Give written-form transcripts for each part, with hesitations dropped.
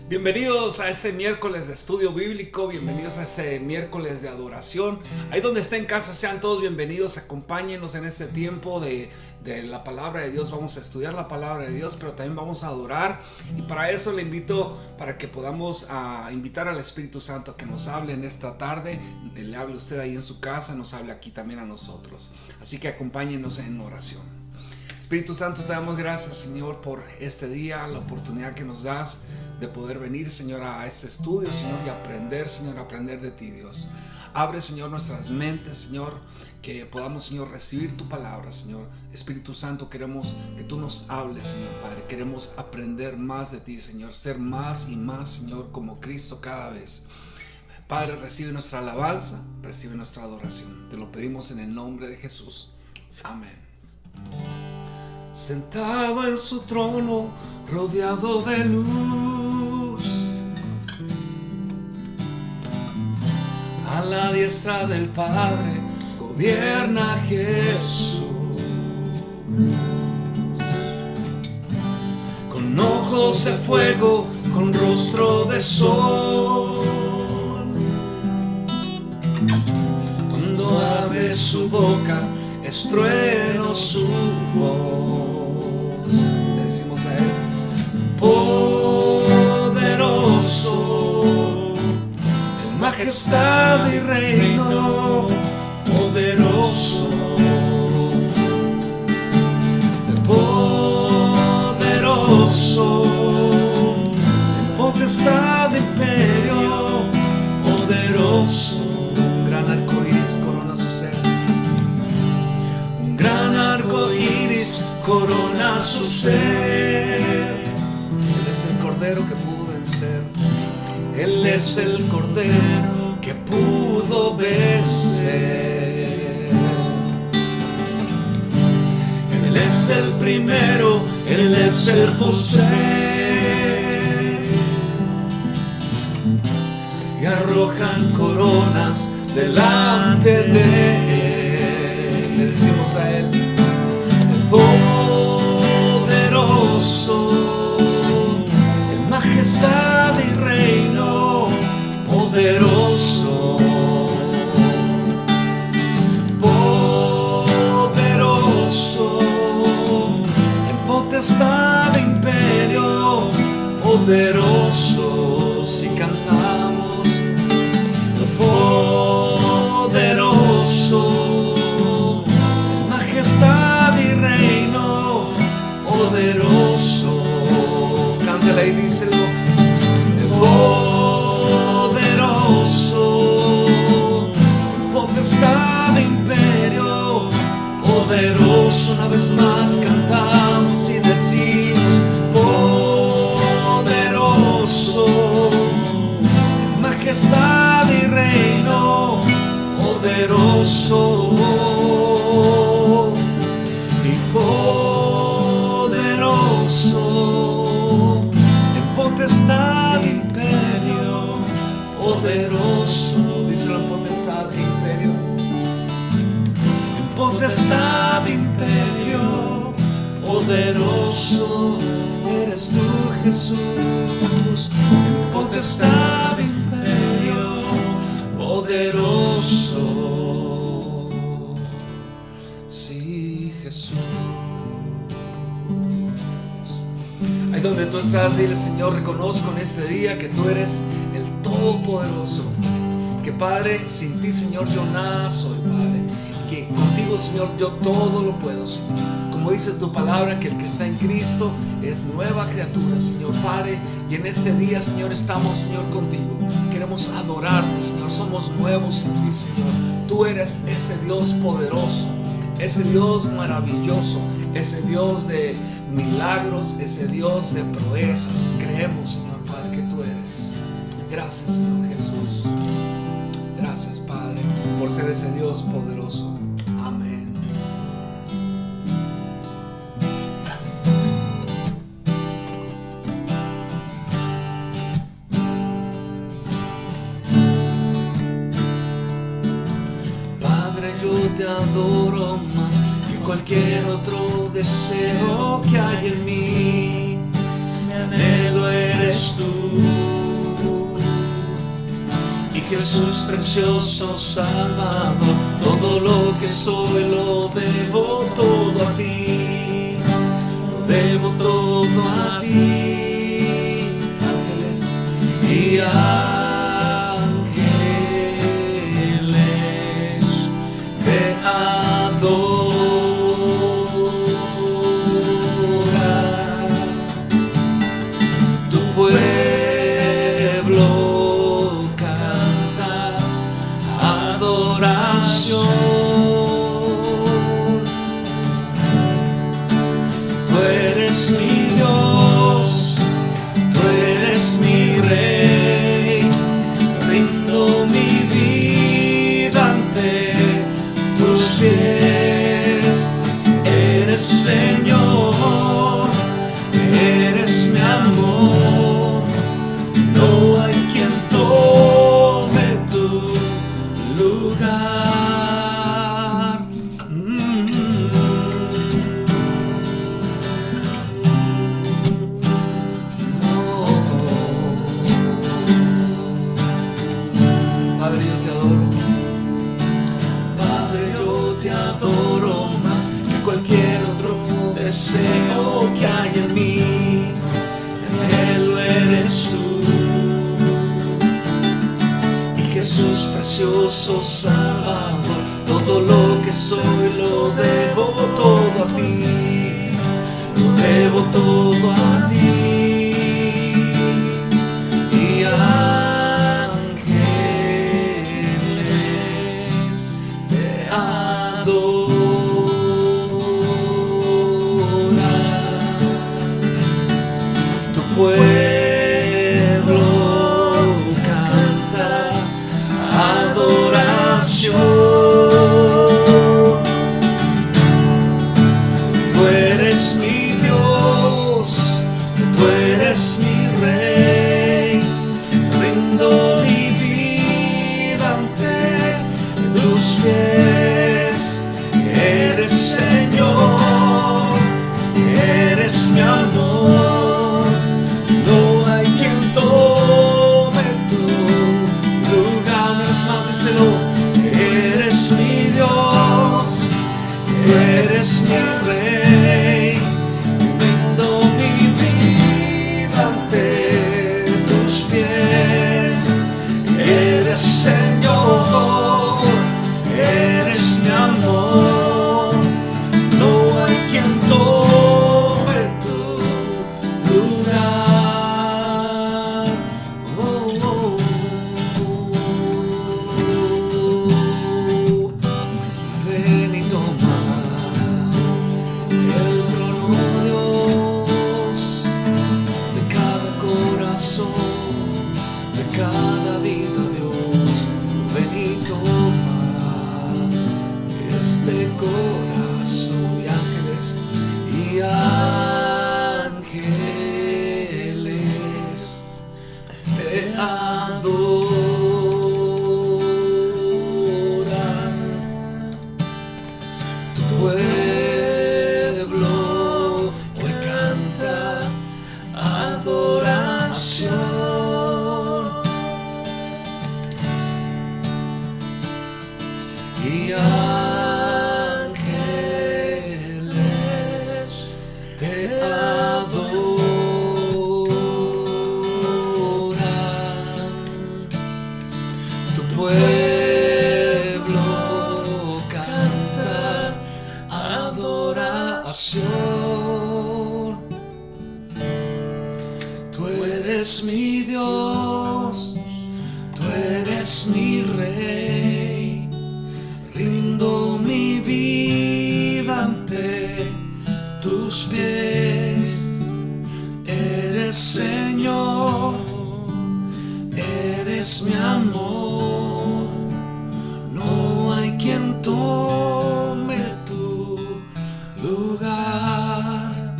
Bienvenidos a este miércoles de estudio bíblico, bienvenidos a este miércoles de adoración. Ahí donde está en casa, sean todos bienvenidos, acompáñenos en este tiempo de la palabra de Dios. Vamos a estudiar la palabra de Dios, pero también vamos a adorar. Y para eso le invito, para que podamos invitar al Espíritu Santo a que nos hable en esta tarde. Le hable usted ahí en su casa, nos hable aquí también a nosotros. Así que acompáñenos en oración. Espíritu Santo, te damos gracias, Señor, por este día, la oportunidad que nos das de poder venir, Señor, a este estudio, Señor, y aprender, Señor, aprender de ti, Dios. Abre, Señor, nuestras mentes, Señor, que podamos, Señor, recibir tu palabra, Señor. Espíritu Santo, queremos que tú nos hables, Señor, Padre. Queremos aprender más de ti, Señor, ser más y más, Señor, como Cristo cada vez. Padre, recibe nuestra alabanza, recibe nuestra adoración. Te lo pedimos en el nombre de Jesús. Amén. Sentado en su trono, rodeado de luz, a la diestra del Padre, gobierna Jesús. Con ojos de fuego, con rostro de sol, cuando abre su boca, es trueno su voz. Le decimos a él: poderoso, en majestad y reino, poderoso, poderoso, en potestad de imperio, poderoso. Un gran arco iris corona su ser. Un gran arco iris corona su ser. Él es el Cordero que pudo vencer. Él es el Cordero que pudo vencer. Él es el primero, Él es el postrer. Y arrojan coronas delante de él. Le decimos a él: poderoso, en majestad y reino, poderoso, poderoso, en potestad de imperio, poderoso. Si cantamos: poderoso, en majestad y reino, poderoso. Cántala y díselo: poderoso, en potestad de imperio, poderoso. Una vez más cantamos y decimos: poderoso, en majestad y reino, poderoso. Y poderoso, en potestad de imperio, poderoso. Díselo: en potestad de imperio, en potestad de imperio, poderoso. Eres tú, Jesús, en potestad de imperio, poderoso. Sí, Jesús. Ahí donde tú estás, dile: Señor, reconozco en este día que tú eres el Todopoderoso. Que, Padre, sin ti, Señor, yo nada soy, Padre. Que contigo, Señor, yo todo lo puedo, Señor. Como dice tu palabra, que el que está en Cristo es nueva criatura, Señor, Padre. Y en este día, Señor, estamos, Señor, contigo. Queremos adorarte, Señor. Somos nuevos en ti, Señor. Tú eres ese Dios poderoso, ese Dios maravilloso, ese Dios de milagros, ese Dios de proezas. Creemos, Señor, Padre, que tú eres. Gracias, Señor Jesús. Gracias, Padre, por ser ese Dios poderoso. Amén. Padre, yo te adoro más que cualquier otro deseo que hay en mí. anhelo eres tú. Y Jesús precioso Salvador, todo lo que soy lo debo todo a ti, lo debo todo a ti. Ángeles y ángeles te adoran. Tu pueblo canta adoración. Tú eres mi Dios, tú eres mi Rey, rindo mi vida ante tus pies. Eres Señor, eres mi amor, no hay quien tome tu lugar. Padre, yo te adoro. Padre, yo te adoro más que cualquier otro deseo que hay en mí. Mi anhelo eres tú. Y Jesús precioso Salvador, todo lo que soy lo debo todo a ti, lo debo todo a ti. Y ángeles te adoran. Tu pueblo canta adoración. Tú eres mi Dios, tú eres mi Rey, rindo mi vida ante tus pies. Eres Señor, eres mi amor, no hay quien tome tu lugar. Una vez más, díselo. Eres mi Dios, eres mi Rey, rindo mi vida ante tus pies. Eres Señor, eres mi amor, no hay quien tome tu lugar. Oh, oh, oh. Ven y toma el trono, Dios, de cada corazón, de cada vida, Dios. Ven y toma este corazón. Y ángeles te adoran. Tu pueblo hoy canta adoración. Y ángeles te adoran. Tu pueblo canta adoración. Tú eres mi Dios, tú eres mi Rey, rindo mi vida ante tus pies. Eres Señor, eres mi amor, no hay quien tome tu lugar.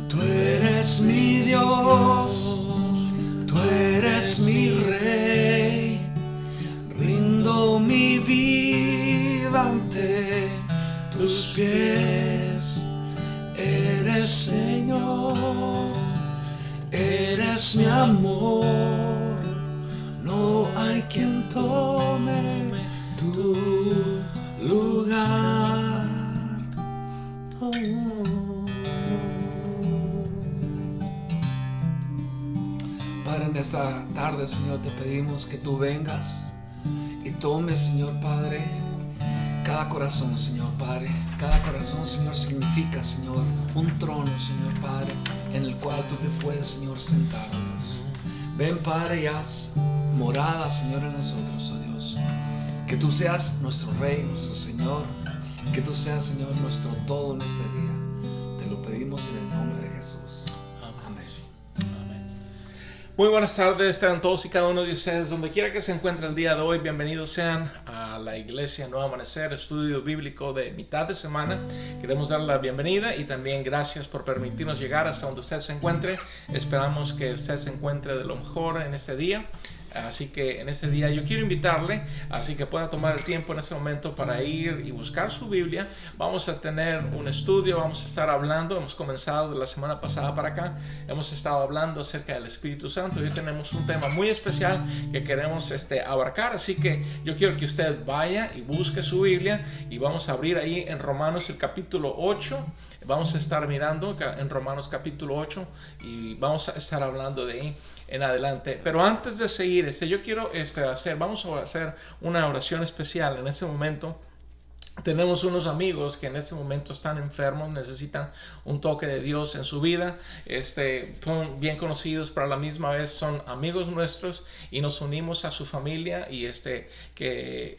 Tú eres mi Dios, tú eres mi Rey, rindo mi vida ante tus pies. Eres Señor, Eres mi amor, no hay quien tome tu lugar. Oh. Padre, en esta tarde, Señor, te pedimos que tú vengas y tomes, Señor Padre, cada corazón, Señor Padre. Cada corazón, Señor, significa, Señor, un trono, Señor Padre, en el cual tú te puedes, Señor, sentar, Dios. Ven, Padre, y haz morada, Señor, en nosotros, oh Dios. Que tú seas nuestro Rey, nuestro Señor. Que tú seas, Señor, nuestro todo en este día. Te lo pedimos en el nombre de Jesús. Amén. Muy buenas tardes, están todos y cada uno de ustedes, donde quiera que se encuentren el día de hoy. Bienvenidos sean a la Iglesia Nuevo Amanecer, estudio bíblico de mitad de semana. Queremos darle la bienvenida y también gracias por permitirnos llegar hasta donde usted se encuentre. Esperamos que usted se encuentre de lo mejor en este día. Así que en este día yo quiero invitarle, así que pueda tomar el tiempo en este momento para ir y buscar su Biblia. Vamos a tener un estudio, vamos a estar hablando, hemos comenzado de la semana pasada para acá, hemos estado hablando acerca del Espíritu Santo. Hoy tenemos un tema muy especial que queremos abarcar, así que yo quiero que usted vaya y busque su Biblia y vamos a abrir ahí en Romanos el capítulo 8. Vamos a estar mirando en Romanos capítulo 8 y vamos a estar hablando de ahí en adelante. Pero antes de seguir, yo quiero vamos a hacer una oración especial en este momento. Tenemos unos amigos que en este momento están enfermos, necesitan un toque de Dios en su vida. Son bien conocidos, pero a la misma vez son amigos nuestros y nos unimos a su familia y que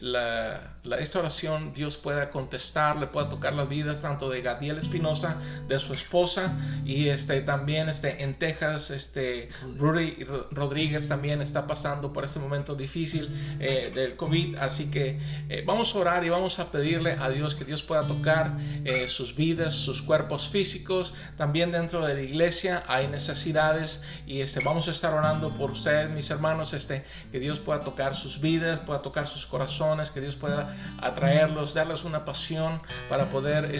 esta oración Dios pueda contestar, le pueda tocar la vida tanto de Gadiel Espinosa, de su esposa y también en Texas, Rudy Rodríguez también está pasando por este momento difícil del COVID. Así que vamos a orar y vamos a pedirle a Dios que Dios pueda tocar sus vidas, sus cuerpos físicos. También dentro de la iglesia hay necesidades y vamos a estar orando por ustedes, mis hermanos, que Dios pueda tocar sus vidas, pueda tocar sus corazones, que Dios pueda atraerlos, darles una pasión para poder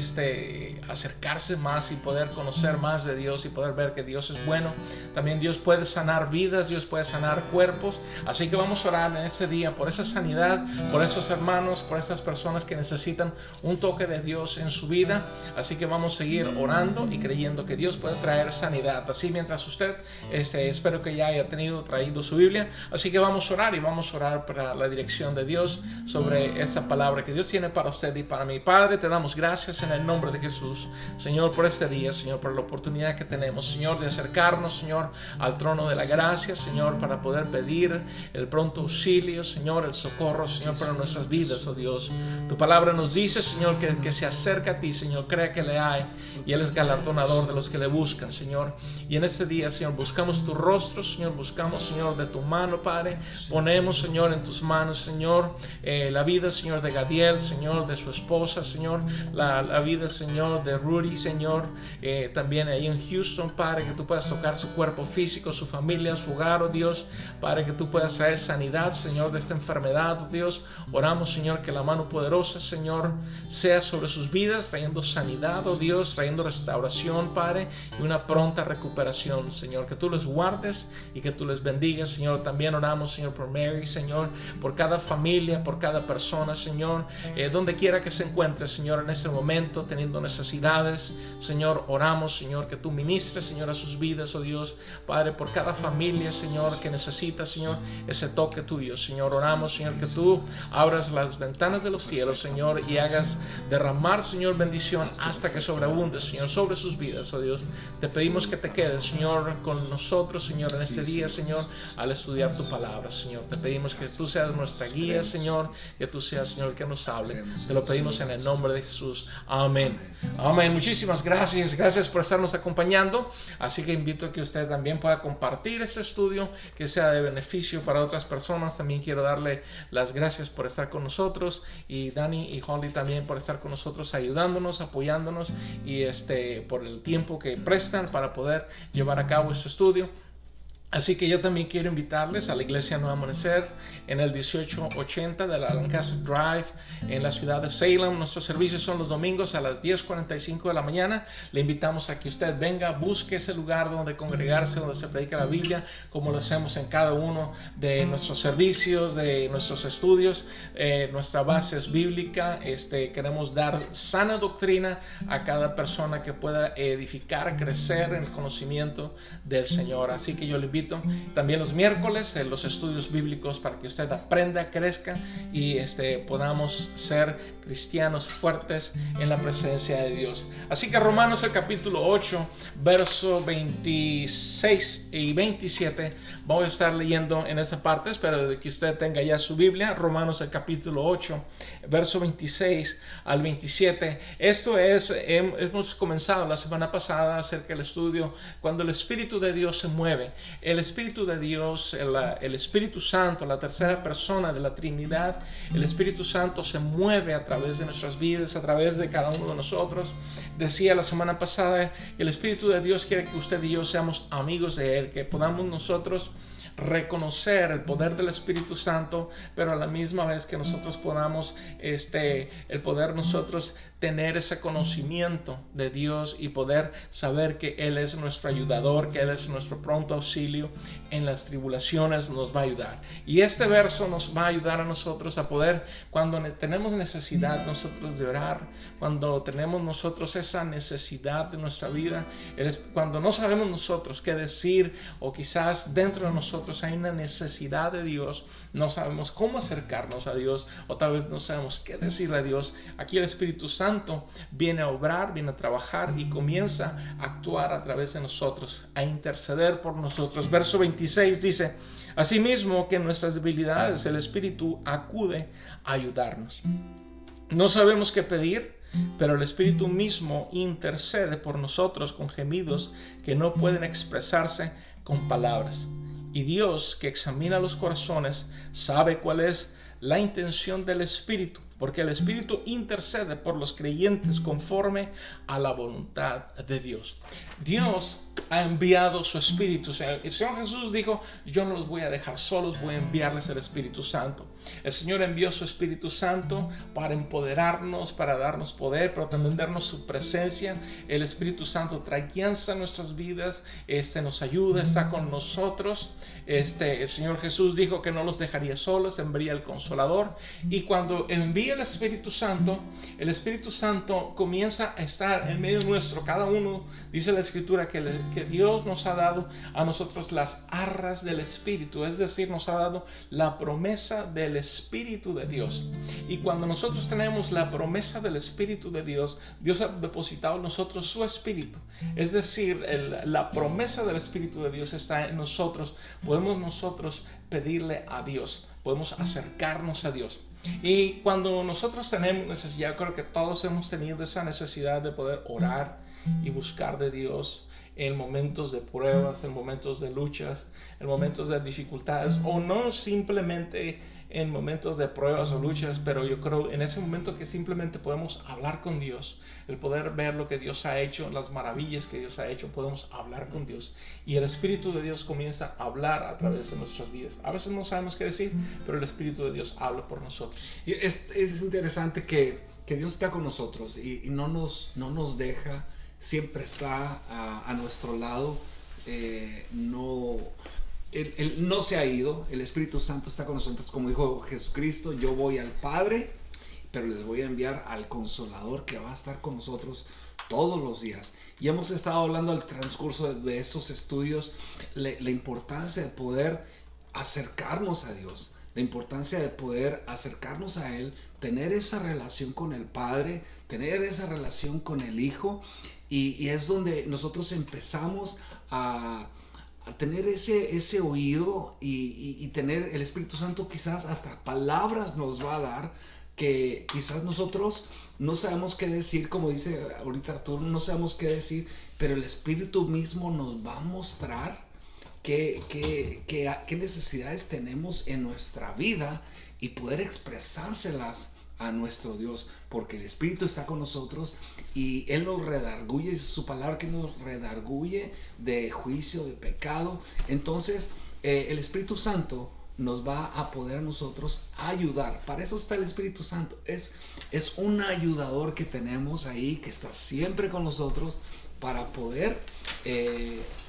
acercarse más y poder conocer más de Dios y poder ver que Dios es bueno. También Dios puede sanar vidas, Dios puede sanar cuerpos. Así que vamos a orar en este día por esa sanidad, por esos hermanos, por estas personas que necesitan un toque de Dios en su vida. Así que vamos a seguir orando y creyendo que Dios puede traer sanidad. Así mientras usted espero que ya haya traído su Biblia. Así que vamos a orar y vamos a orar para la dirección de Dios sobre esta palabra que Dios tiene para usted y para mí. Padre, te damos gracias en el nombre de Jesús, Señor, por este día, Señor, por la oportunidad que tenemos, Señor, de acercarnos, Señor, al trono de la gracia, Señor, para poder pedir el pronto auxilio, Señor, el socorro, Señor, para nuestras vidas, oh Dios. Tu palabra nos dice, Señor, que se acerca a ti, Señor, crea que le hay y Él es galardonador de los que le buscan, Señor. Y en este día, Señor, buscamos tu rostro, Señor, buscamos, Señor, de tu mano, Padre. Ponemos, Señor, en tus manos, Señor, la vida, Señor, de Gadiel, Señor, de su esposa, Señor, la vida, Señor, de Rudy, Señor, también ahí en Houston, Padre, que tú puedas tocar su cuerpo físico, su familia, su hogar, oh Dios, Padre, que tú puedas traer sanidad, Señor, de esta enfermedad, oh Dios. Oramos, Señor, que la mano poderosa, Señor, sea sobre sus vidas, trayendo sanidad, oh Dios, trayendo restauración, Padre, y una pronta recuperación, Señor. Que tú les guardes y que tú les bendigas, Señor. También oramos, Señor, por Mary, Señor, por cada familia, por cada persona, Señor, donde quiera que se encuentre, Señor, en este momento, teniendo necesidades, Señor. Oramos, Señor, que tú ministres, Señor, a sus vidas, oh Dios, Padre, por cada familia, Señor, que necesita, Señor, ese toque tuyo, Señor. Oramos, Señor, que tú abras las ventanas de los cielos, Señor, y hagas derramar, Señor, bendición hasta que sobreabunde, Señor, sobre sus vidas, oh Dios. Te pedimos que te quedes, Señor, con nosotros, Señor, en este día, Señor, al estudiar tu palabra, Señor. Te pedimos que tú seas nuestra guía, Señor, que tú seas, Señor, el que nos hable. Te lo pedimos en el nombre de Jesús. Amén. Amén. Muchísimas gracias. Gracias por estarnos acompañando. Así que invito a que usted también pueda compartir este estudio, que sea de beneficio para otras personas. También quiero darle las gracias por estar con nosotros, y Dani y Holly también por estar con nosotros, ayudándonos, apoyándonos y por el tiempo que prestan para poder llevar a cabo este estudio. Así que yo también quiero invitarles a la Iglesia Nuevo Amanecer en el 1880 de la Lancaster Drive en la ciudad de Salem. Nuestros servicios son los domingos a las 10:45 de la mañana. Le invitamos a que usted venga, busque ese lugar donde congregarse, donde se predica la Biblia, como lo hacemos en cada uno de nuestros servicios, de nuestros estudios. Nuestra base es bíblica. Queremos dar sana doctrina a cada persona que pueda edificar, crecer en el conocimiento del Señor. Así que yo le invito también los miércoles los estudios bíblicos para que usted aprenda, crezca y podamos ser cristianos fuertes en la presencia de Dios. Así que Romanos el capítulo 8, verso 26 y 27, voy a estar leyendo en esa parte. Espero que usted tenga ya su Biblia. Romanos el capítulo 8, verso 26 al 27. Esto es, hemos comenzado la semana pasada acerca del estudio cuando el Espíritu de Dios se mueve. El Espíritu de Dios, el Espíritu Santo, la tercera persona de la Trinidad, el Espíritu Santo se mueve a través de nuestras vidas, a través de cada uno de nosotros. Decía la semana pasada, el Espíritu de Dios quiere que usted y yo seamos amigos de Él, que podamos nosotros reconocer el poder del Espíritu Santo, pero a la misma vez que nosotros podamos el poder nosotros tener ese conocimiento de Dios y poder saber que Él es nuestro ayudador, que Él es nuestro pronto auxilio en las tribulaciones, nos va a ayudar. Y este verso nos va a ayudar a nosotros a poder, cuando tenemos necesidad nosotros de orar, cuando tenemos nosotros esa necesidad de nuestra vida, cuando no sabemos nosotros qué decir, o quizás dentro de nosotros hay una necesidad de Dios, no sabemos cómo acercarnos a Dios, o tal vez no sabemos qué decirle a Dios. Aquí el Espíritu Santo viene a obrar, viene a trabajar y comienza a actuar a través de nosotros, a interceder por nosotros. Verso 26 dice: asimismo que en nuestras debilidades el Espíritu acude a ayudarnos. No sabemos qué pedir, pero el Espíritu mismo intercede por nosotros con gemidos que no pueden expresarse con palabras. Y Dios, que examina los corazones, sabe cuál es la intención del Espíritu, porque el Espíritu intercede por los creyentes conforme a la voluntad de Dios. Dios ha enviado su Espíritu. O sea, el Señor Jesús dijo: yo no los voy a dejar solos, voy a enviarles el Espíritu Santo. El Señor envió su Espíritu Santo para empoderarnos, para darnos poder, para también darnos su presencia. El Espíritu Santo trae guianza a nuestras vidas, nos ayuda, está con nosotros. El Señor Jesús dijo que no los dejaría solos, enviaría el Consolador. Y cuando envía el Espíritu Santo comienza a estar en medio nuestro. Cada uno, dice la Escritura, que Dios nos ha dado a nosotros las arras del Espíritu, es decir, nos ha dado la promesa del Espíritu de Dios. Y cuando nosotros tenemos la promesa del Espíritu de Dios, Dios ha depositado en nosotros su Espíritu, es decir, la promesa del Espíritu de Dios está en nosotros. Podemos nosotros pedirle a Dios, podemos acercarnos a Dios. Y cuando nosotros tenemos necesidad, creo que todos hemos tenido esa necesidad de poder orar y buscar de Dios en momentos de pruebas, en momentos de luchas, en momentos de dificultades, o no simplemente en momentos de pruebas o luchas, pero yo creo en ese momento que simplemente podemos hablar con Dios, el poder ver lo que Dios ha hecho, las maravillas que Dios ha hecho, podemos hablar con Dios y el Espíritu de Dios comienza a hablar a través de nuestras vidas. A veces no sabemos qué decir, pero el Espíritu de Dios habla por nosotros. Y es interesante que Dios está con nosotros y no nos deja, siempre está a nuestro lado. Él no se ha ido, el Espíritu Santo está con nosotros, como dijo Jesucristo: yo voy al Padre, pero les voy a enviar al Consolador que va a estar con nosotros todos los días. Y hemos estado hablando al transcurso de estos estudios la importancia de poder acercarnos a Dios, la importancia de poder acercarnos a Él, tener esa relación con el Padre, tener esa relación con el Hijo, y es donde nosotros empezamos a tener ese oído y tener el Espíritu Santo. Quizás hasta palabras nos va a dar que quizás nosotros no sabemos qué decir, como dice ahorita Arturo, no sabemos qué decir, pero el Espíritu mismo nos va a mostrar qué necesidades tenemos en nuestra vida y poder expresárselas a nuestro Dios, porque el Espíritu está con nosotros y Él nos redarguye, es su palabra que nos redarguye de juicio, de pecado. Entonces el Espíritu Santo nos va a poder a nosotros ayudar. Para eso está el Espíritu Santo. Es un ayudador que tenemos ahí, que está siempre con nosotros para poder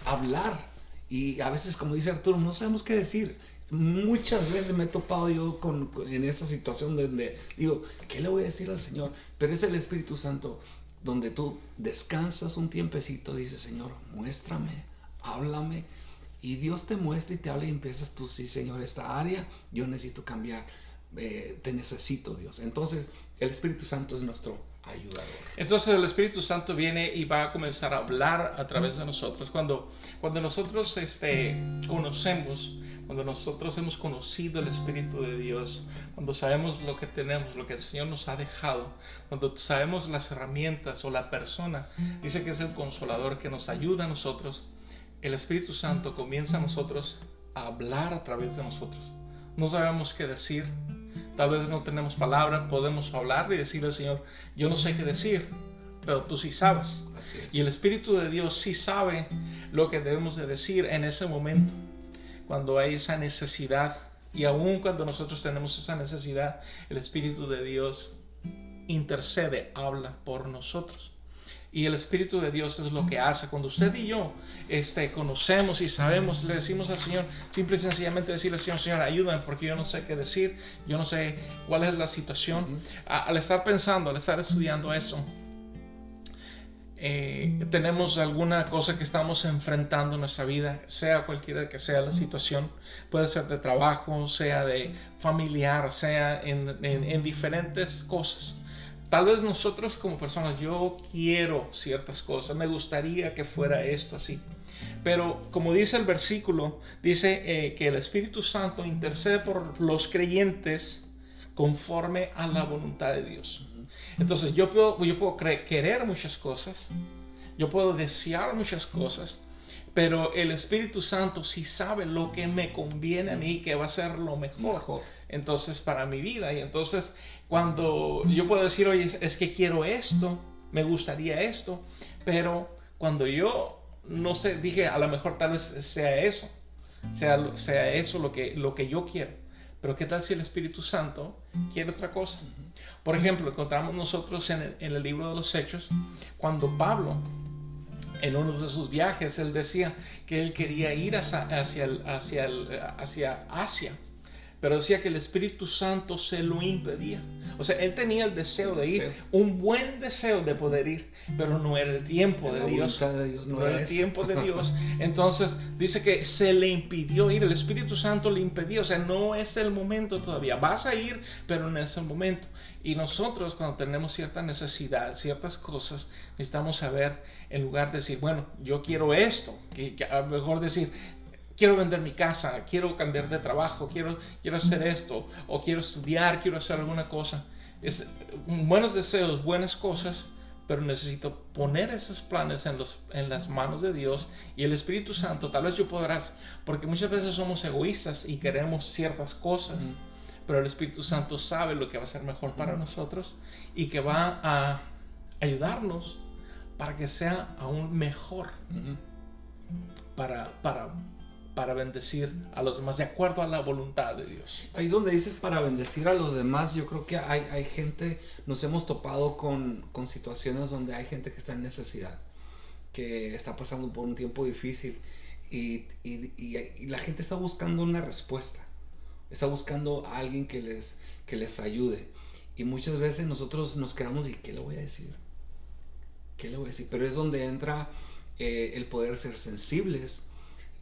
hablar. Y a veces, como dice Arturo, no sabemos qué decir. Muchas veces me he topado yo en esa situación donde digo, ¿qué le voy a decir al Señor? Pero es el Espíritu Santo donde tú descansas un tiempecito, dices, Señor, muéstrame, háblame. Y Dios te muestra y te habla y empiezas tú, sí, Señor, esta área yo necesito cambiar, te necesito, Dios. Entonces, el Espíritu Santo es nuestro ayudador. Entonces el Espíritu Santo viene y va a comenzar a hablar a través de nosotros. Cuando nosotros conocemos, cuando nosotros hemos conocido el Espíritu de Dios, cuando sabemos lo que tenemos, lo que el Señor nos ha dejado, cuando sabemos las herramientas o la persona, dice que es el Consolador que nos ayuda a nosotros, el Espíritu Santo comienza a nosotros a hablar a través de nosotros. No sabemos qué decir, tal vez no tenemos palabra, podemos hablar y decirle al Señor, yo no sé qué decir, pero tú sí sabes. Así es. Y el Espíritu de Dios sí sabe lo que debemos de decir en ese momento, cuando hay esa necesidad. Y aún cuando nosotros tenemos esa necesidad, el Espíritu de Dios intercede, habla por nosotros. Y el Espíritu de Dios es lo que hace. Cuando usted y yo conocemos y sabemos, le decimos al Señor, simple y sencillamente decirle al Señor, Señor, ayúdame porque yo no sé qué decir, yo no sé cuál es la situación. Al estar pensando, al estar estudiando eso, tenemos alguna cosa que estamos enfrentando en nuestra vida, sea cualquiera que sea la situación, puede ser de trabajo, sea de familiar, sea en diferentes cosas. Tal vez nosotros como personas, yo quiero ciertas cosas, me gustaría que fuera esto así. Pero como dice el versículo, dice que el Espíritu Santo intercede por los creyentes conforme a la voluntad de Dios. Entonces yo puedo querer muchas cosas, yo puedo desear muchas cosas, pero el Espíritu Santo sí sabe lo que me conviene a mí, que va a ser lo mejor. Entonces para mi vida. Y entonces cuando yo puedo decir, oye, es que quiero esto, me gustaría esto, pero cuando yo no sé, dije, a lo mejor tal vez sea eso lo que yo quiero. Pero ¿qué tal si el Espíritu Santo quiere otra cosa? Por ejemplo, encontramos nosotros en el libro de los Hechos, cuando Pablo, en uno de sus viajes, él decía que él quería ir hacia Asia, pero decía que el Espíritu Santo se lo impedía. O sea, él tenía el deseo de ir, un buen deseo de poder ir, pero no era el tiempo de Dios. No era el tiempo de Dios. Entonces dice que se le impidió ir, el Espíritu Santo le impedió. O sea, no es el momento todavía. Vas a ir, pero no es el momento. Y nosotros, cuando tenemos cierta necesidad, ciertas cosas, necesitamos saber, en lugar de decir, bueno, yo quiero esto, que a lo mejor decir, quiero vender mi casa, quiero cambiar de trabajo, quiero hacer esto, o quiero estudiar, quiero hacer alguna cosa. Es buenos deseos, buenas cosas, pero necesito poner esos planes en las manos de Dios y el Espíritu Santo. Tal vez yo podrás, porque muchas veces somos egoístas y queremos ciertas cosas, pero el Espíritu Santo sabe lo que va a ser mejor para nosotros y que va a ayudarnos para que sea aún mejor, para bendecir a los demás de acuerdo a la voluntad de Dios. Ahí donde dices para bendecir a los demás, yo creo que hay gente, nos hemos topado con situaciones donde hay gente que está en necesidad, que está pasando por un tiempo difícil y la gente está buscando una respuesta, está buscando a alguien que les ayude. Y muchas veces nosotros nos quedamos y ¿qué le voy a decir? ¿Qué le voy a decir? Pero es donde entra el poder ser sensibles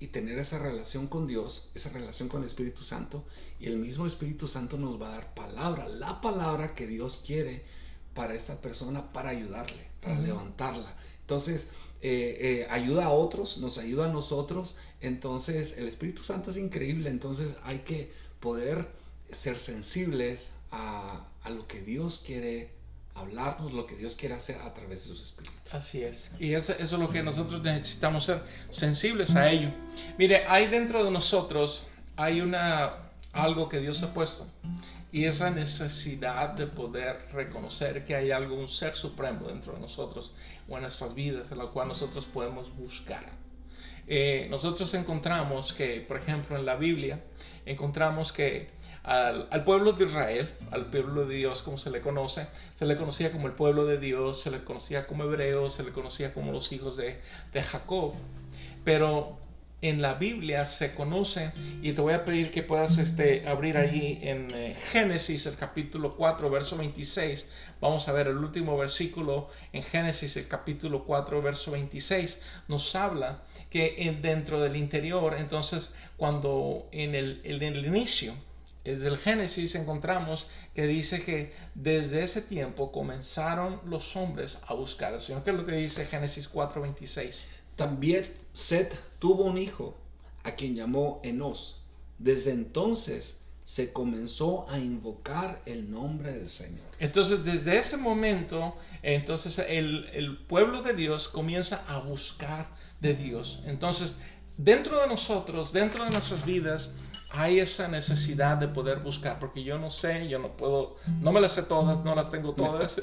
y tener esa relación con Dios, esa relación con el Espíritu Santo, y el mismo Espíritu Santo nos va a dar palabra, la palabra que Dios quiere para esta persona, para ayudarle, para levantarla. Entonces ayuda a otros, nos ayuda a nosotros. Entonces el Espíritu Santo es increíble. Entonces hay que poder ser sensibles a lo que Dios quiere hablarnos, lo que Dios quiere hacer a través de sus espíritus. Así es. Y eso es lo que nosotros necesitamos, ser sensibles a ello. Mire, hay dentro de nosotros, hay algo que Dios ha puesto. y esa necesidad de poder reconocer que hay algo, un ser supremo dentro de nosotros o en nuestras vidas, en la cual nosotros podemos buscar. Nosotros encontramos que, por ejemplo, en la Biblia, encontramos que al pueblo de Israel, al pueblo de Dios, como se le conoce, se le conocía como el pueblo de Dios, se le conocía como hebreos, se le conocía como los hijos de Jacob. Pero en la Biblia se conoce, y te voy a pedir que puedas abrir allí en Génesis, el capítulo 4, verso 26. Vamos a ver el último versículo en Génesis, el capítulo 4, verso 26. Nos habla que dentro del interior, entonces, cuando en el inicio, desde el Génesis encontramos que dice que desde ese tiempo comenzaron los hombres a buscar al Señor. ¿Qué es lo que dice Génesis 4, 26? También Set tuvo un hijo, a quien llamó Enos. Desde entonces se comenzó a invocar el nombre del Señor. Entonces, desde ese momento, entonces el pueblo de Dios comienza a buscar de Dios. Entonces, dentro de nosotros, dentro de nuestras vidas, hay esa necesidad de poder buscar, porque yo no sé, yo no puedo, no me las sé todas, no las tengo todas,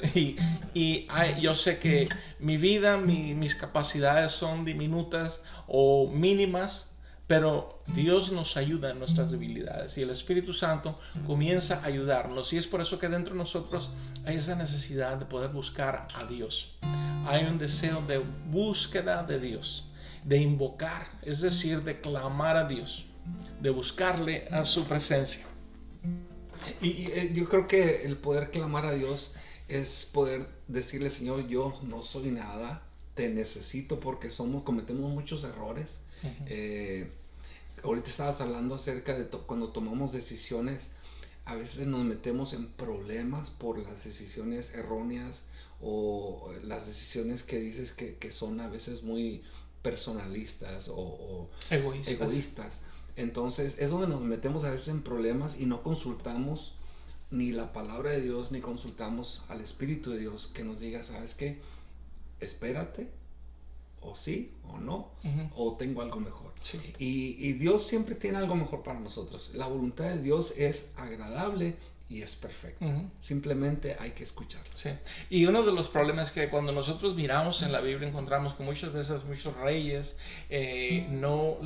yo sé que mi vida, mis capacidades son diminutas o mínimas, pero Dios nos ayuda en nuestras debilidades y el Espíritu Santo comienza a ayudarnos, y es por eso que dentro de nosotros hay esa necesidad de poder buscar a Dios. Hay un deseo de búsqueda de Dios, de invocar, es decir, de clamar a Dios, de buscarle a su presencia. Y yo creo que el poder clamar a Dios es poder decirle: Señor, yo no soy nada, te necesito, porque cometemos muchos errores. Ahorita estabas hablando acerca de cuando tomamos decisiones, a veces nos metemos en problemas por las decisiones erróneas, o las decisiones que dices que son a veces muy personalistas o egoístas. Entonces es donde nos metemos a veces en problemas y no consultamos ni la palabra de Dios, ni consultamos al Espíritu de Dios que nos diga: ¿sabes qué? Espérate, o sí o no, o tengo algo mejor. Sí. Y Dios siempre tiene algo mejor para nosotros. La voluntad de Dios es agradable y es perfecta. Simplemente hay que escucharlo. Sí. Y uno de los problemas es que cuando nosotros miramos en la Biblia encontramos que muchas veces muchos reyes no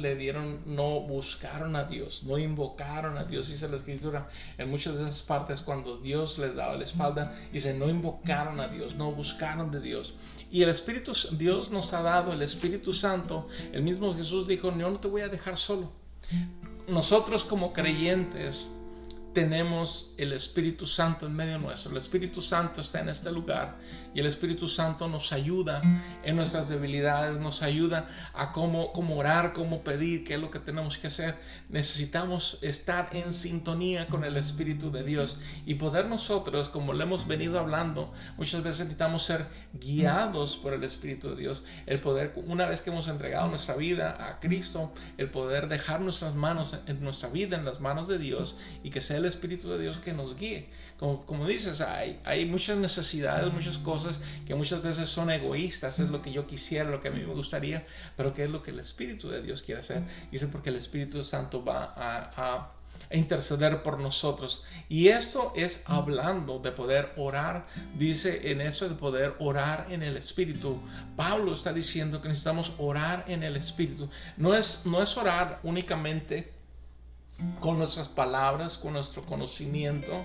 buscaron a Dios, no invocaron a Dios. Dice la Escritura en muchas de esas partes, cuando Dios les daba la espalda, dice: no invocaron a Dios, no buscaron de Dios. Y Dios nos ha dado el Espíritu Santo. El mismo Jesús dijo: yo no te voy a dejar solo. Nosotros como creyentes tenemos el Espíritu Santo en medio nuestro. El Espíritu Santo está en este lugar, y el Espíritu Santo nos ayuda en nuestras debilidades, nos ayuda a cómo orar, cómo pedir, qué es lo que tenemos que hacer. Necesitamos estar en sintonía con el Espíritu de Dios y poder nosotros, como le hemos venido hablando, muchas veces necesitamos ser guiados por el Espíritu de Dios. El poder, una vez que hemos entregado nuestra vida a Cristo, el poder dejar nuestra vida en las manos de Dios, y que sea el Espíritu de Dios que nos guíe. Como dices, hay muchas necesidades, muchas cosas que muchas veces son egoístas. Es lo que yo quisiera, lo que a mí me gustaría, pero ¿qué es lo que el Espíritu de Dios quiere hacer? Dice: porque el Espíritu Santo va a interceder por nosotros. Y esto es hablando de poder orar. Dice en eso de poder orar en el Espíritu. Pablo está diciendo que necesitamos orar en el Espíritu. No es orar únicamente con nuestras palabras, con nuestro conocimiento,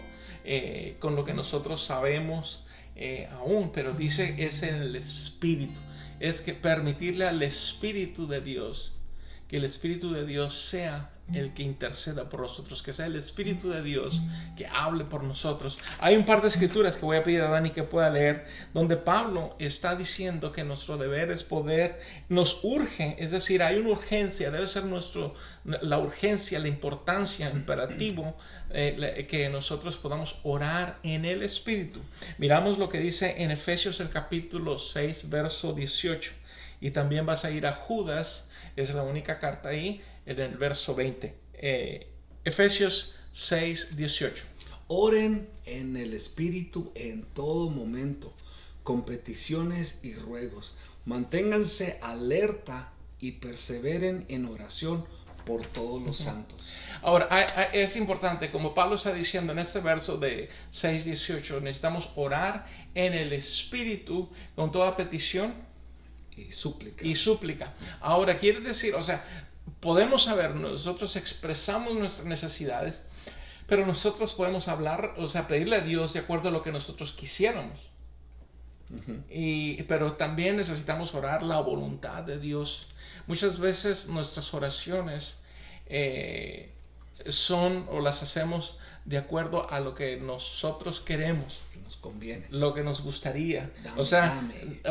con lo que nosotros sabemos aún, pero dice es en el Espíritu. Es que permitirle al Espíritu de Dios, que el Espíritu de Dios sea el que interceda por nosotros, que sea el Espíritu de Dios que hable por nosotros. Hay un par de escrituras que voy a pedir a Dani que pueda leer, donde Pablo está diciendo que nuestro deber es nos urge, es decir, hay una urgencia, debe ser la urgencia, la importancia, el imperativo, que nosotros podamos orar en el Espíritu. Miramos lo que dice en Efesios el capítulo 6, verso 18, y también vas a ir a Judas, es la única carta ahí, en el verso 20. Efesios 6, 18. Oren en el Espíritu en todo momento, con peticiones y ruegos. Manténganse alerta y perseveren en oración por todos los santos. Ahora, es importante, como Pablo está diciendo en este verso de 6:18, necesitamos orar en el Espíritu con toda petición Y súplica. Ahora, quiere decir, o sea, podemos saber, nosotros expresamos nuestras necesidades, pero nosotros podemos hablar, o sea, pedirle a Dios de acuerdo a lo que nosotros quisiéramos. Pero también necesitamos orar la voluntad de Dios. Muchas veces nuestras oraciones son o las hacemos de acuerdo a lo que nosotros queremos, Que nos conviene. lo que nos gustaría. Dame,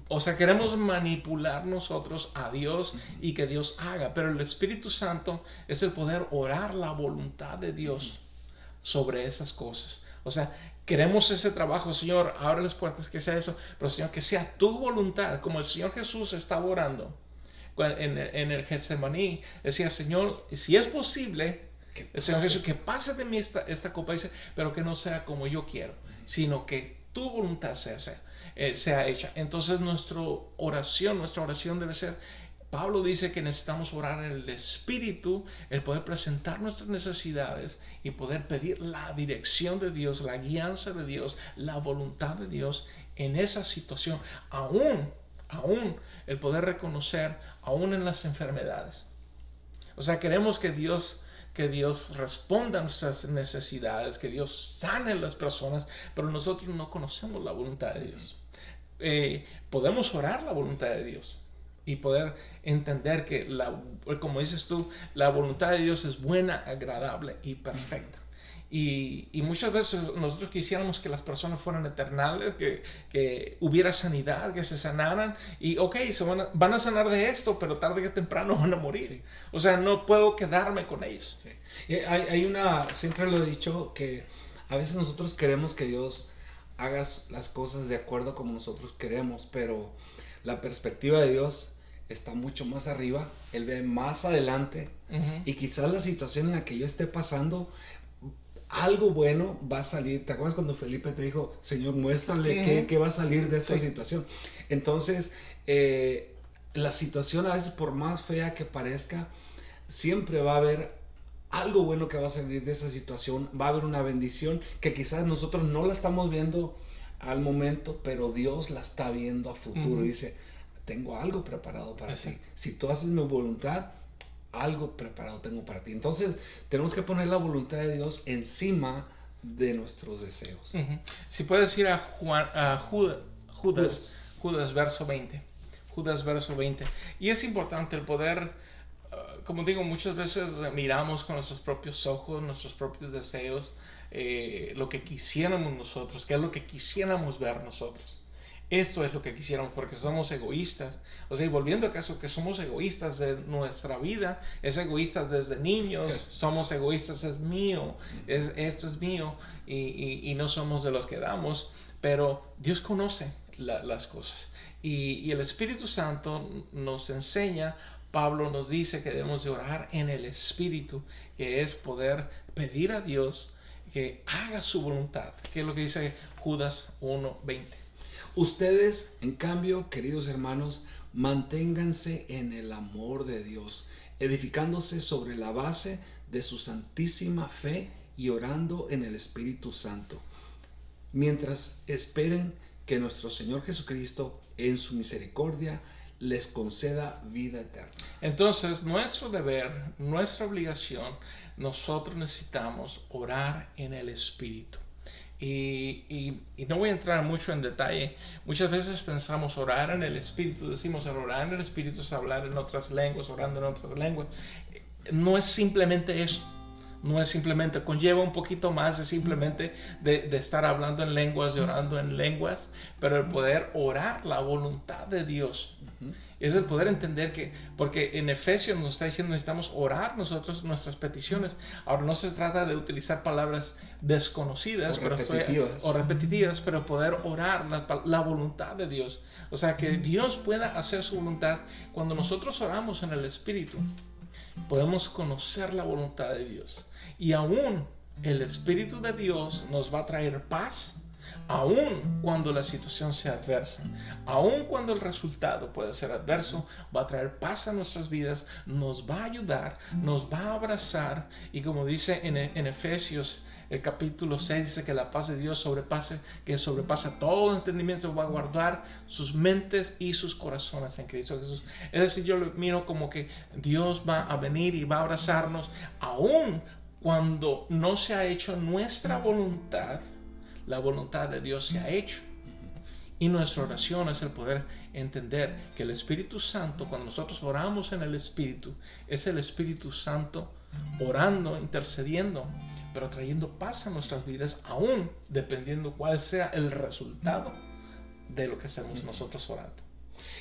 O sea, queremos manipular nosotros a Dios y que Dios haga, pero el Espíritu Santo es el poder orar la voluntad de Dios sobre esas cosas. O sea, queremos ese trabajo, Señor, abre las puertas, que sea eso, pero Señor, que sea tu voluntad, como el Señor Jesús estaba orando en el Getsemaní. Decía, Señor, si es posible, el Señor Jesús, que pase de mí esta copa, dice, pero que no sea como yo quiero, sino que tu voluntad sea hecha. Entonces nuestra oración debe ser, Pablo dice que necesitamos orar en el Espíritu, el poder presentar nuestras necesidades y poder pedir la dirección de Dios, la guianza de Dios, la voluntad de Dios en esa situación, aún el poder reconocer, aún en las enfermedades. O sea, queremos que Dios responda a nuestras necesidades, que Dios sane a las personas, pero nosotros no conocemos la voluntad de Dios. Podemos orar la voluntad de Dios y poder entender que, como dices tú, la voluntad de Dios es buena, agradable y perfecta. Y muchas veces nosotros quisiéramos que las personas fueran eternales, que hubiera sanidad, que se sanaran, y van a sanar de esto, pero tarde que temprano van a morir. Sí. O sea, no puedo quedarme con ellos. Sí. Siempre lo he dicho, que a veces nosotros queremos que Dios haga las cosas de acuerdo como nosotros queremos, pero la perspectiva de Dios está mucho más arriba. Él ve más adelante, y quizás la situación en la que yo esté pasando, algo bueno va a salir. ¿Te acuerdas cuando Felipe te dijo, Señor, muéstrale qué va a salir de esta situación? Entonces, la situación, a veces, por más fea que parezca, siempre va a haber algo bueno que va a salir de esa situación. Va a haber una bendición que quizás nosotros no la estamos viendo al momento, pero Dios la está viendo a futuro. Y dice, tengo algo preparado para ti. Si tú haces mi voluntad, algo preparado tengo para ti. Entonces tenemos que poner la voluntad de Dios encima de nuestros deseos. Si puedes ir a Judas verso 20. Judas verso 20. Y es importante el poder, como digo, muchas veces miramos con nuestros propios ojos, nuestros propios deseos, lo que quisiéramos nosotros, qué es lo que quisiéramos ver nosotros. Esto es lo que quisiéramos, porque somos egoístas. O sea, y volviendo a caso, que somos egoístas de nuestra vida, es egoísta desde niños, somos egoístas, es mío, esto es mío, y no somos de los que damos, pero Dios conoce las cosas. Y el Espíritu Santo nos enseña, Pablo nos dice que debemos de orar en el Espíritu, que es poder pedir a Dios que haga su voluntad, que es lo que dice Judas 1:20. Ustedes, en cambio, queridos hermanos, manténganse en el amor de Dios, edificándose sobre la base de su santísima fe y orando en el Espíritu Santo, mientras esperen que nuestro Señor Jesucristo, en su misericordia, les conceda vida eterna. Entonces, nuestro deber, nuestra obligación, nosotros necesitamos orar en el Espíritu. Y no voy a entrar mucho en detalle. Muchas veces pensamos orar en el Espíritu, decimos orar en el Espíritu es hablar en otras lenguas, orando en otras lenguas. No es simplemente eso. No es simplemente, conlleva un poquito más de simplemente de estar hablando en lenguas, de orando en lenguas, pero el poder orar la voluntad de Dios. Es el poder entender que, porque en Efesios nos está diciendo, necesitamos orar nosotros nuestras peticiones. Ahora, no se trata de utilizar palabras desconocidas o repetitivas, pero poder orar la voluntad de Dios. O sea, que Dios pueda hacer su voluntad. Cuando nosotros oramos en el Espíritu, podemos conocer la voluntad de Dios. Y aún el Espíritu de Dios nos va a traer paz, aun cuando la situación sea adversa, aun cuando el resultado pueda ser adverso, va a traer paz a nuestras vidas, nos va a ayudar, nos va a abrazar, y como dice en Efesios, el capítulo 6 dice que la paz de Dios sobrepasa todo entendimiento, va a guardar sus mentes y sus corazones en Cristo Jesús. Es decir, yo lo miro como que Dios va a venir y va a abrazarnos, aun cuando no se ha hecho nuestra voluntad, la voluntad de Dios se ha hecho. Y nuestra oración es el poder entender que el Espíritu Santo, cuando nosotros oramos en el Espíritu, es el Espíritu Santo orando, intercediendo, pero trayendo paz a nuestras vidas, aún dependiendo cuál sea el resultado de lo que estamos nosotros orando.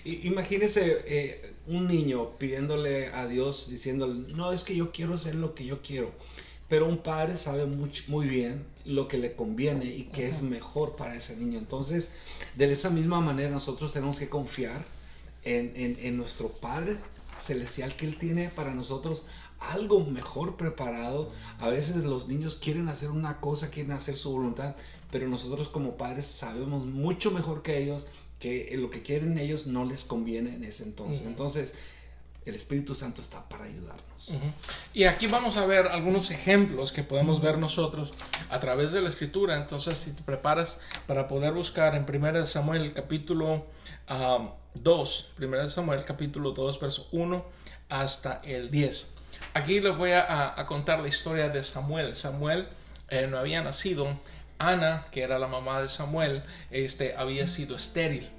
Imagínese un niño pidiéndole a Dios, diciéndole, no, es que yo quiero hacer lo que yo quiero. Pero un padre sabe muy bien lo que le conviene y qué es mejor para ese niño. Entonces, de esa misma manera, nosotros tenemos que confiar en nuestro Padre Celestial, que Él tiene para nosotros algo mejor preparado. A veces los niños quieren hacer una cosa, quieren hacer su voluntad, pero nosotros como padres sabemos mucho mejor que ellos que lo que quieren ellos no les conviene en ese entonces. Entonces, el Espíritu Santo está para ayudarnos. Y aquí vamos a ver algunos ejemplos que podemos ver nosotros a través de la Escritura. Entonces, si te preparas para poder buscar en 1 Samuel capítulo 2, 1 Samuel capítulo 2, verso 1 hasta el 10. Aquí les voy a contar la historia de Samuel. Samuel no había nacido. Ana, que era la mamá de Samuel, había sido estéril.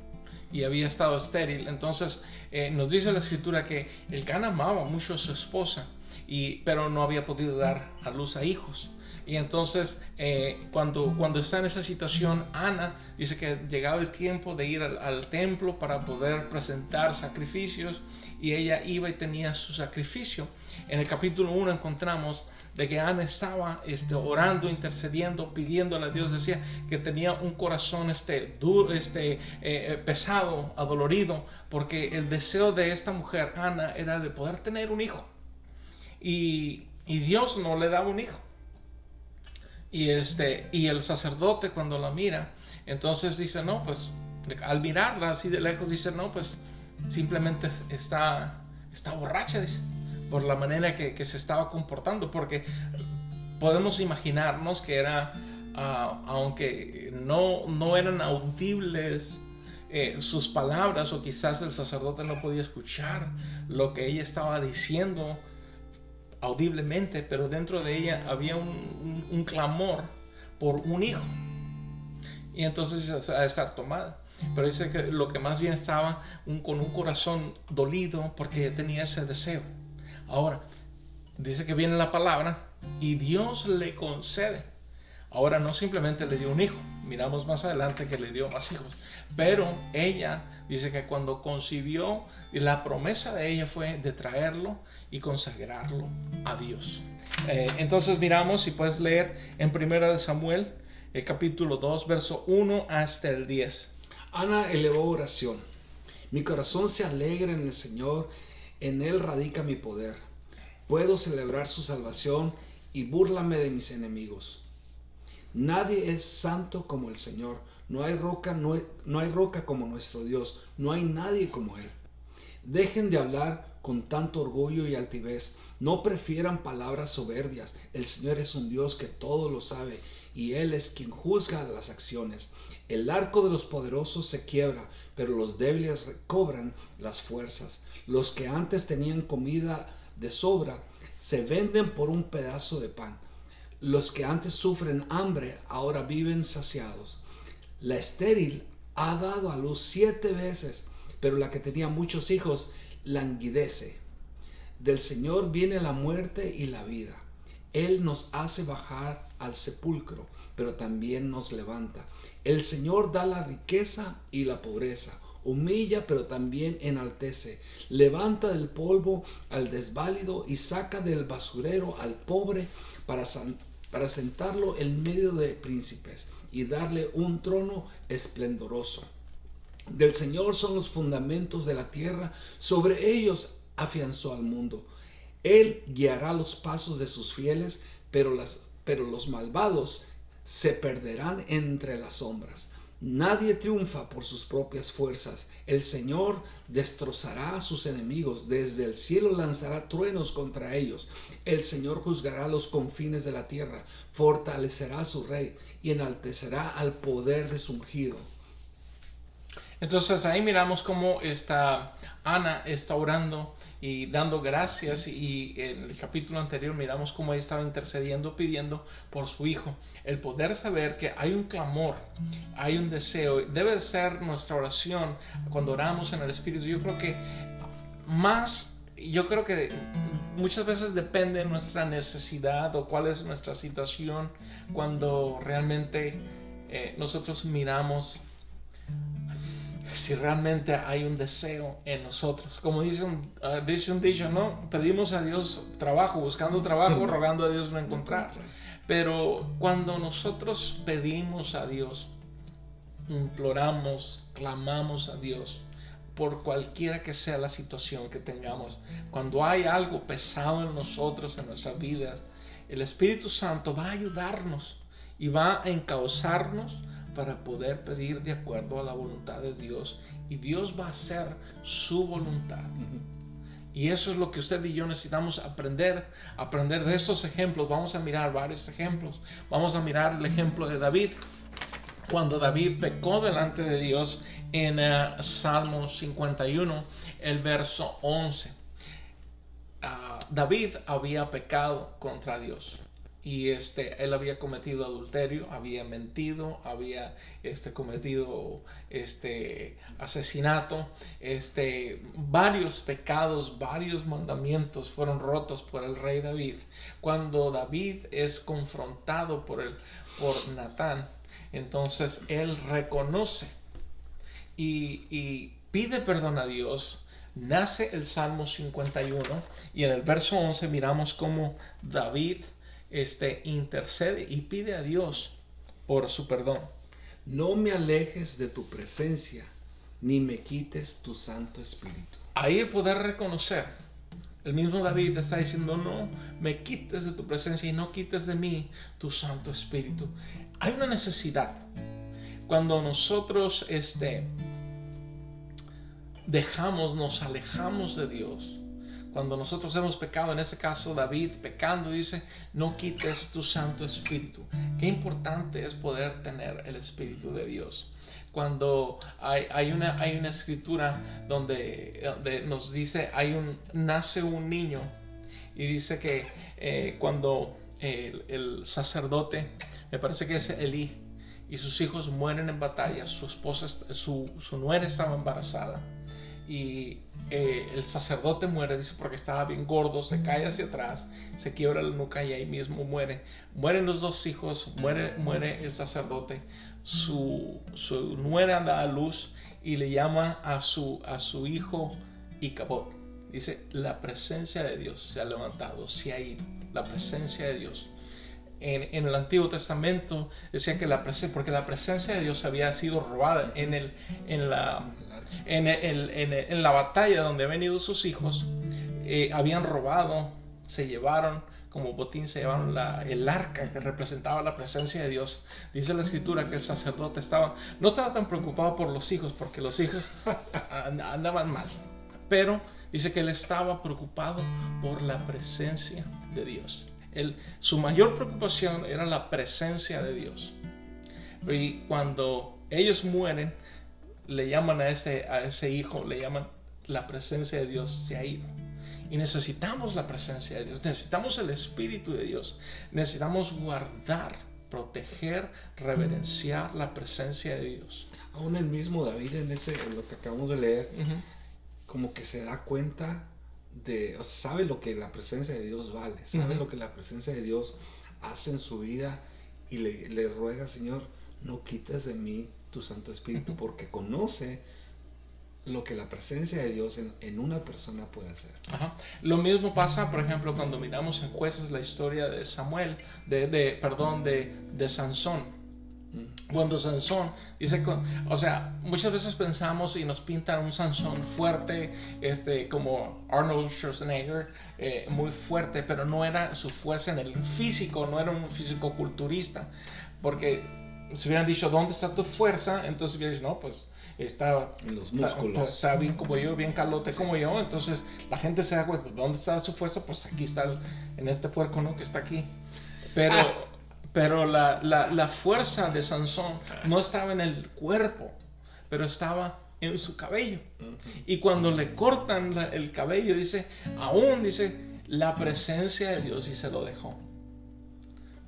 Y había estado estéril. Entonces nos dice la Escritura que el Cana amaba mucho a su esposa, pero no había podido dar a luz a hijos. Y entonces cuando está en esa situación, Ana dice que llegaba el tiempo de ir al templo para poder presentar sacrificios, y ella iba y tenía su sacrificio. En el capítulo 1 encontramos de que Ana estaba orando, intercediendo, pidiéndole a Dios. Decía que tenía un corazón duro, pesado, adolorido, porque el deseo de esta mujer, Ana, era de poder tener un hijo. Y Dios no le daba un hijo. Y el sacerdote, cuando la mira, entonces dice, no, pues, al mirarla así de lejos, dice, no, pues, simplemente está borracha, dice, por la manera que se estaba comportando, porque podemos imaginarnos que era, aunque no eran audibles sus palabras, o quizás el sacerdote no podía escuchar lo que ella estaba diciendo audiblemente, pero dentro de ella había un clamor por un hijo, y entonces a estar tomada. Pero dice que lo que más bien estaba con un corazón dolido, porque tenía ese deseo. Ahora, dice que viene la palabra y Dios le concede. Ahora, no simplemente le dio un hijo, miramos más adelante que le dio más hijos, pero ella dice que cuando concibió, la promesa de ella fue de traerlo y consagrarlo a Dios. Entonces miramos, si puedes leer en 1 Samuel, el capítulo 2, verso 1 hasta el 10. Ana elevó oración. Mi corazón se alegra en el Señor, en Él radica mi poder. Puedo celebrar su salvación y búrlame de mis enemigos. Nadie es santo como el Señor. No hay roca como nuestro Dios. No hay nadie como Él. Dejen de hablar con tanto orgullo y altivez. No prefieran palabras soberbias. El Señor es un Dios que todo lo sabe, y Él es quien juzga las acciones. El arco de los poderosos se quiebra, pero los débiles recobran las fuerzas. Los que antes tenían comida de sobra se venden por un pedazo de pan. Los que antes sufren hambre ahora viven saciados. La estéril ha dado a luz 7 veces, pero la que tenía muchos hijos languidece. Del Señor viene la muerte y la vida. Él nos hace bajar al sepulcro, pero también nos levanta. El Señor da la riqueza y la pobreza. Humilla, pero también enaltece. Levanta del polvo al desválido y saca del basurero al pobre para sentarlo en medio de príncipes y darle un trono esplendoroso. Del Señor son los fundamentos de la tierra, sobre ellos afianzó al mundo. Él guiará los pasos de sus fieles, pero los malvados se perderán entre las sombras. Nadie triunfa por sus propias fuerzas. El Señor destrozará a sus enemigos. Desde el cielo lanzará truenos contra ellos. El Señor juzgará los confines de la tierra. Fortalecerá a su rey y enaltecerá al poder de su ungido. Entonces ahí miramos cómo Ana está orando y dando gracias, y en el capítulo anterior miramos cómo ella estaba intercediendo, pidiendo por su hijo. El poder saber que hay un clamor, hay un deseo, debe ser nuestra oración cuando oramos en el Espíritu. Yo creo que muchas veces depende de nuestra necesidad o cuál es nuestra situación cuando realmente nosotros miramos si realmente hay un deseo en nosotros. Como dice un dicho, ¿no? Pedimos a Dios trabajo, buscando trabajo, rogando a Dios no encontrar. Pero cuando nosotros pedimos a Dios, imploramos, clamamos a Dios por cualquiera que sea la situación que tengamos, cuando hay algo pesado en nosotros, en nuestras vidas, el Espíritu Santo va a ayudarnos y va a encauzarnos para poder pedir de acuerdo a la voluntad de Dios, y Dios va a hacer su voluntad. Y eso es lo que usted y yo necesitamos aprender de estos ejemplos. Vamos a mirar varios ejemplos. Vamos a mirar el ejemplo de David, cuando David pecó delante de Dios en Salmo 51, el verso 11. David había pecado contra Dios. Y él había cometido adulterio, había mentido, había cometido asesinato, varios pecados, varios mandamientos fueron rotos por el rey David. Cuando David es confrontado por Natán, entonces él reconoce y pide perdón a Dios. Nace el Salmo 51, y en el verso 11 miramos cómo David intercede y pide a Dios por su perdón. No me alejes de tu presencia, ni me quites tu Santo Espíritu. Ahí el poder reconocer. El mismo David está diciendo: no me quites de tu presencia y no quites de mí tu Santo Espíritu. Hay una necesidad. Cuando nosotros nos alejamos de Dios, cuando nosotros hemos pecado, en ese caso David pecando dice: no quites tu Santo Espíritu. Qué importante es poder tener el Espíritu de Dios. Cuando hay una escritura donde nos dice, nace un niño, y dice que cuando el sacerdote, me parece que es Elí, y sus hijos mueren en batalla, su esposa, su nuera estaba embarazada, y el sacerdote muere, dice, porque estaba bien gordo, se cae hacia atrás, se quiebra la nuca y ahí mismo muere. Mueren los dos hijos, muere el sacerdote, su nuera da a luz y le llama a su hijo Icabod. Dice: la presencia de Dios se ha levantado, se ha ido, la presencia de Dios. En el Antiguo Testamento decía que porque la presencia de Dios había sido robada en la batalla donde habían ido sus hijos. Habían robado, se llevaron como botín, se llevaron el arca que representaba la presencia de Dios. Dice la escritura que el sacerdote no estaba tan preocupado por los hijos, porque los hijos andaban mal, pero dice que él estaba preocupado por la presencia de Dios. Su mayor preocupación era la presencia de Dios. Y cuando ellos mueren, le llaman a ese hijo, le llaman: la presencia de Dios se ha ido. Y necesitamos la presencia de Dios, necesitamos el Espíritu de Dios, necesitamos guardar, proteger, reverenciar la presencia de Dios. Aún el mismo David en lo que acabamos de leer, como que se da cuenta sabe lo que la presencia de Dios vale, sabe lo que la presencia de Dios hace en su vida, y le ruega: Señor, no quites de mí tu Santo Espíritu, porque conoce lo que la presencia de Dios en una persona puede hacer. Lo mismo pasa, por ejemplo, cuando miramos en Jueces la historia de de Sansón. Cuando Sansón dice, muchas veces pensamos y nos pintan un Sansón fuerte, como Arnold Schwarzenegger, muy fuerte, pero no era su fuerza en el físico, no era un fisicoculturista. porque si hubieran dicho, ¿dónde está tu fuerza? Entonces hubieran dicho, no, pues está en los músculos. Está bien como yo, bien calote como yo. Entonces la gente se da cuenta, ¿dónde está su fuerza? Pues aquí está, en este puerco, ¿no? Que está aquí. Pero la fuerza de Sansón no estaba en el cuerpo, pero estaba en su cabello. Y cuando le cortan el cabello, dice, la presencia de Dios, y se lo dejó.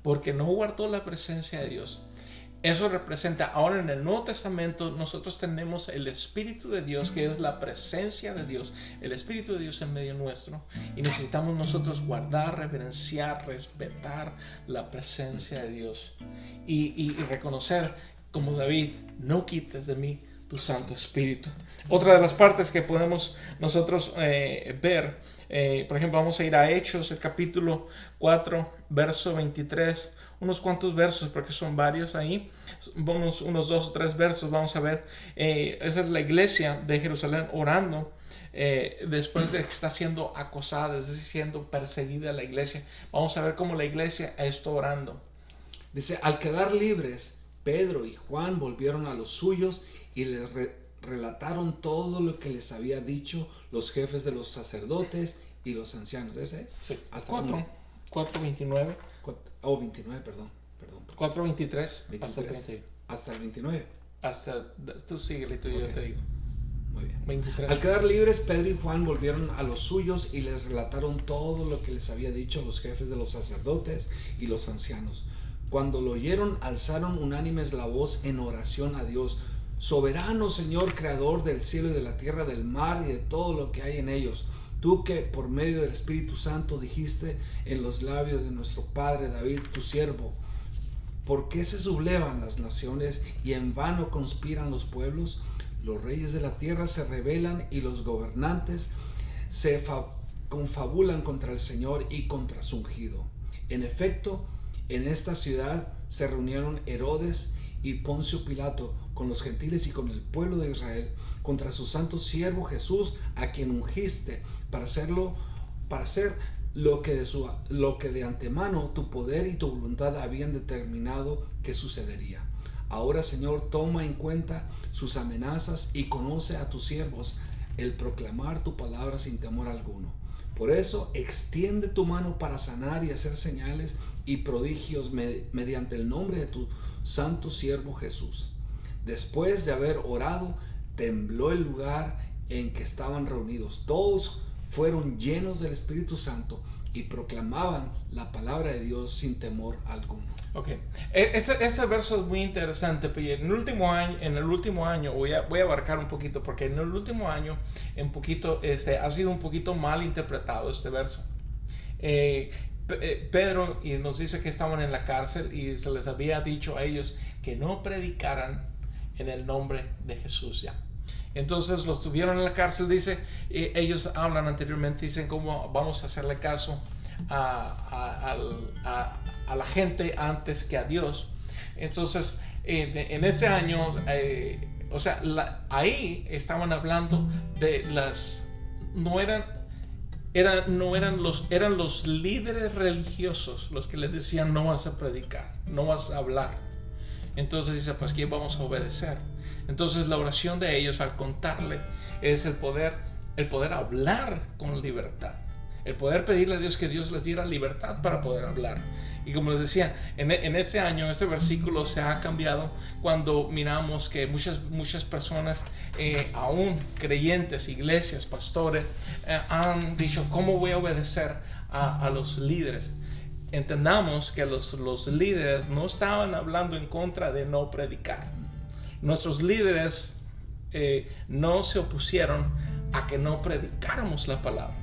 Porque no guardó la presencia de Dios. Eso representa, ahora en el Nuevo Testamento, nosotros tenemos el Espíritu de Dios, que es la presencia de Dios, el Espíritu de Dios en medio nuestro, y necesitamos nosotros guardar, reverenciar, respetar la presencia de Dios, y reconocer, como David, no quites de mí tu Santo Espíritu. Otra de las partes que podemos nosotros ver, por ejemplo, vamos a ir a Hechos, el capítulo 4, verso 23, unos cuantos versos, porque son varios ahí, unos 2 o 3 versos, vamos a ver. Esa es la iglesia de Jerusalén orando, después de que está siendo acosada, es decir, siendo perseguida la iglesia. Vamos a ver cómo la iglesia está orando. Dice, al quedar libres, Pedro y Juan volvieron a los suyos y les relataron todo lo que les había dicho los jefes de los sacerdotes y los ancianos. ¿Ese es? Sí. Hasta 4:29. 29, perdón. 4:23 hasta el 21. Hasta el 29. Tú síguele, tú yo te digo. Muy bien. 23. Al quedar libres, Pedro y Juan volvieron a los suyos y les relataron todo lo que les había dicho los jefes de los sacerdotes y los ancianos. Cuando lo oyeron, alzaron unánimes la voz en oración a Dios. Soberano Señor, creador del cielo y de la tierra, del mar y de todo lo que hay en ellos. Tú que por medio del Espíritu Santo dijiste en los labios de nuestro padre David, tu siervo, ¿por qué se sublevan las naciones y en vano conspiran los pueblos? Los reyes de la tierra se rebelan y los gobernantes se confabulan contra el Señor y contra su ungido. En efecto, en esta ciudad se reunieron Herodes y Poncio Pilato con los gentiles y con el pueblo de Israel contra su santo siervo Jesús, a quien ungiste para hacer lo que de antemano tu poder y tu voluntad habían determinado que sucedería. Ahora, Señor, toma en cuenta sus amenazas y conoce a tus siervos el proclamar tu palabra sin temor alguno. Por eso, extiende tu mano para sanar y hacer señales y prodigios mediante el nombre de tu santo siervo Jesús. Después de haber orado, tembló el lugar en que estaban reunidos. Todos fueron llenos del Espíritu Santo y proclamaban la palabra de Dios sin temor alguno. Ok, ese verso es muy interesante, pero en el último año voy a abarcar un poquito, porque en el último año ha sido un poquito mal interpretado este verso. Pedro nos dice que estaban en la cárcel y se les había dicho a ellos que no predicaran en el nombre de Jesús ya. Entonces los tuvieron en la cárcel, dice, ellos hablan anteriormente, dicen cómo vamos a hacerle caso a la gente antes que a Dios. Entonces en ese año, ahí estaban hablando de eran los líderes religiosos los que les decían no vas a predicar, no vas a hablar. Entonces dice, pues ¿quién vamos a obedecer? Entonces la oración de ellos al contarle es el poder hablar con libertad, el poder pedirle a Dios que Dios les diera libertad para poder hablar. Y como les decía, en este año ese versículo se ha cambiado cuando miramos que muchas personas, aún creyentes, iglesias, pastores, han dicho, ¿cómo voy a obedecer a los líderes? Entendamos que los líderes no estaban hablando en contra de no predicar. Nuestros líderes no se opusieron a que no predicáramos la palabra.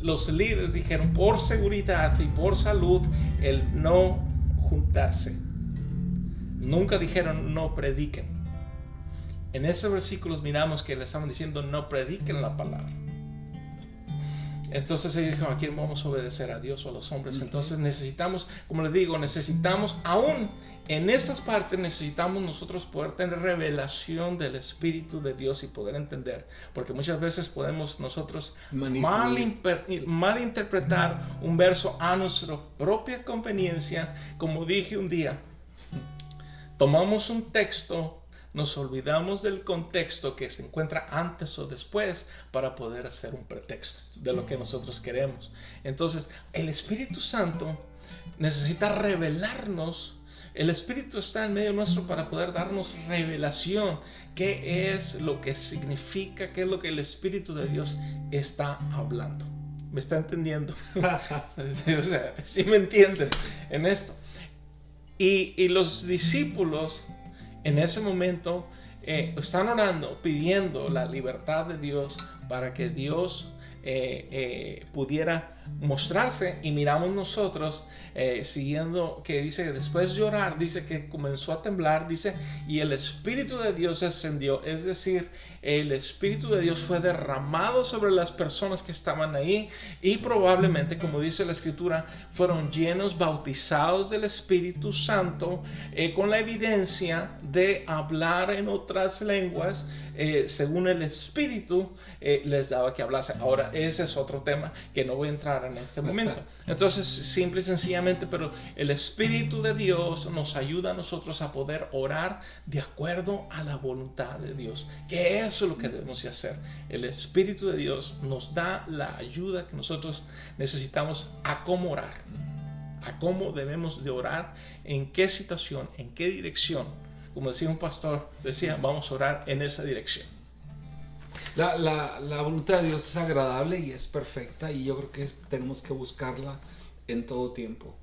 Los líderes dijeron por seguridad y por salud el no juntarse. Nunca dijeron no prediquen. En ese versículo miramos que le estaban diciendo no prediquen la palabra. Entonces ellos dijeron, ¿a quién vamos a obedecer? ¿A Dios o a los hombres? Entonces necesitamos, como les digo, aún en estas partes necesitamos nosotros poder tener revelación del Espíritu de Dios y poder entender, porque muchas veces podemos nosotros malinterpretar un verso a nuestra propia conveniencia, como dije un día. tomamos un texto, nos olvidamos del contexto que se encuentra antes o después para poder hacer un pretexto de lo que nosotros queremos. Entonces, el Espíritu Santo necesita revelarnos. El Espíritu está en medio nuestro para poder darnos revelación. ¿Qué es lo que significa? ¿Qué es lo que el Espíritu de Dios está hablando? ¿Me está entendiendo? O sea, ¿sí me entienden en esto? Y los discípulos en ese momento están orando, pidiendo la libertad de Dios para que Dios pudiera mostrarse, y miramos nosotros siguiendo que dice que después de orar, dice que comenzó a temblar, dice, y el Espíritu de Dios descendió, es decir, el Espíritu de Dios fue derramado sobre las personas que estaban ahí, y probablemente, como dice la Escritura, fueron llenos, bautizados del Espíritu Santo, con la evidencia de hablar en otras lenguas, según el Espíritu les daba que hablase. Ahora, ese es otro tema que no voy a entrar en este momento. Entonces, simple y sencillamente, pero el Espíritu de Dios nos ayuda a nosotros a poder orar de acuerdo a la voluntad de Dios, que eso es lo que debemos de hacer. El Espíritu de Dios nos da la ayuda que nosotros necesitamos a cómo orar, a cómo debemos de orar, en qué situación, en qué dirección. Como decía un pastor, decía, vamos a orar en esa dirección. La voluntad de Dios es agradable y es perfecta, y yo creo que tenemos que buscarla en todo tiempo.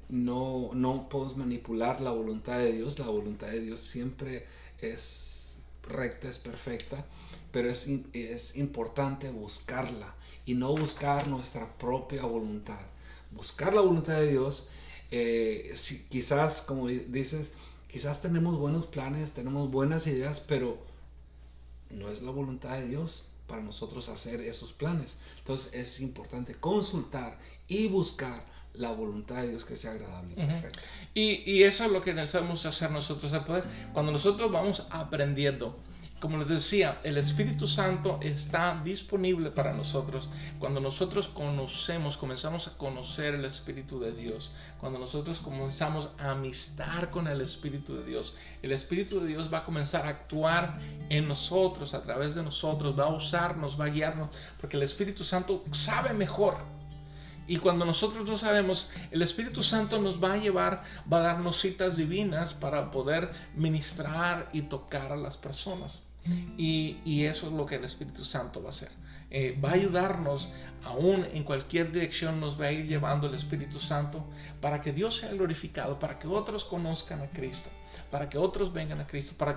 No podemos manipular la voluntad de Dios. La voluntad de Dios siempre es recta, es perfecta, pero es importante buscarla y no buscar nuestra propia voluntad. Buscar la voluntad de Dios, quizás, como dices, quizás tenemos buenos planes, tenemos buenas ideas, pero no es la voluntad de Dios para nosotros hacer esos planes. Entonces es importante consultar y buscar la voluntad de Dios que sea agradable y perfecta. Y eso es lo que necesitamos hacer nosotros al poder. Cuando nosotros vamos aprendiendo, como les decía, el Espíritu Santo está disponible para nosotros cuando nosotros comenzamos a conocer el Espíritu de Dios, cuando nosotros comenzamos a amistar con el Espíritu de Dios. El Espíritu de Dios va a comenzar a actuar en nosotros, a través de nosotros, va a usarnos, va a guiarnos, porque el Espíritu Santo sabe mejor. Y cuando nosotros no sabemos, el Espíritu Santo nos va a llevar, va a darnos citas divinas para poder ministrar y tocar a las personas. Y eso es lo que el Espíritu Santo va a hacer. Va a ayudarnos, aún en cualquier dirección nos va a ir llevando el Espíritu Santo para que Dios sea glorificado, para que otros conozcan a Cristo, para que otros vengan a Cristo, para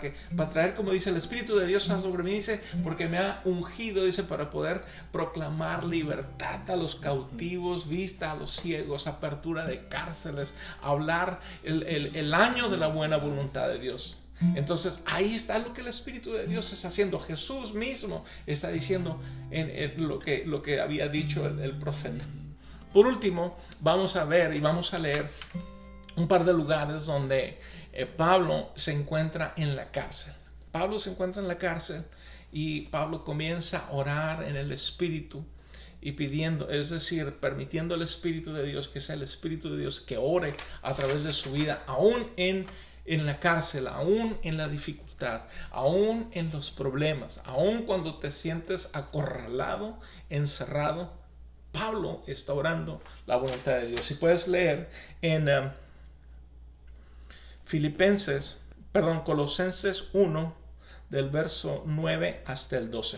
traer, como dice, el Espíritu de Dios está sobre mí, dice, porque me ha ungido, dice, para poder proclamar libertad a los cautivos, vista a los ciegos, apertura de cárceles, hablar el año de la buena voluntad de Dios. Entonces ahí está lo que el Espíritu de Dios está haciendo. Jesús mismo está diciendo en lo que había dicho el profeta. Por último, vamos a ver y vamos a leer un par de lugares donde Pablo se encuentra en la cárcel. Pablo se encuentra en la cárcel y Pablo comienza a orar en el Espíritu y pidiendo, es decir, permitiendo al Espíritu de Dios, que sea el Espíritu de Dios que ore a través de su vida, aún en la cárcel, aún en la dificultad, aún en los problemas, aún cuando te sientes acorralado, encerrado. Pablo está orando la voluntad de Dios. Si puedes leer en Colosenses 1, del verso 9 hasta el 12.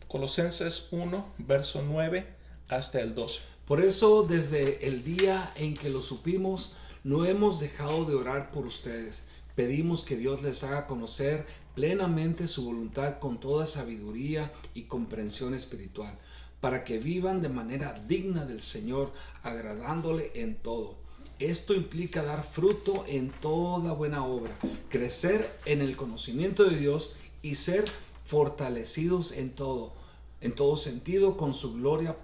Colosenses 1, verso 9 hasta el 12. Por eso, desde el día en que lo supimos, no hemos dejado de orar por ustedes. Pedimos que Dios les haga conocer plenamente su voluntad con toda sabiduría y comprensión espiritual, para que vivan de manera digna del Señor, agradándole en todo. Esto implica dar fruto en toda buena obra, crecer en el conocimiento de Dios y ser fortalecidos en todo sentido con su gloria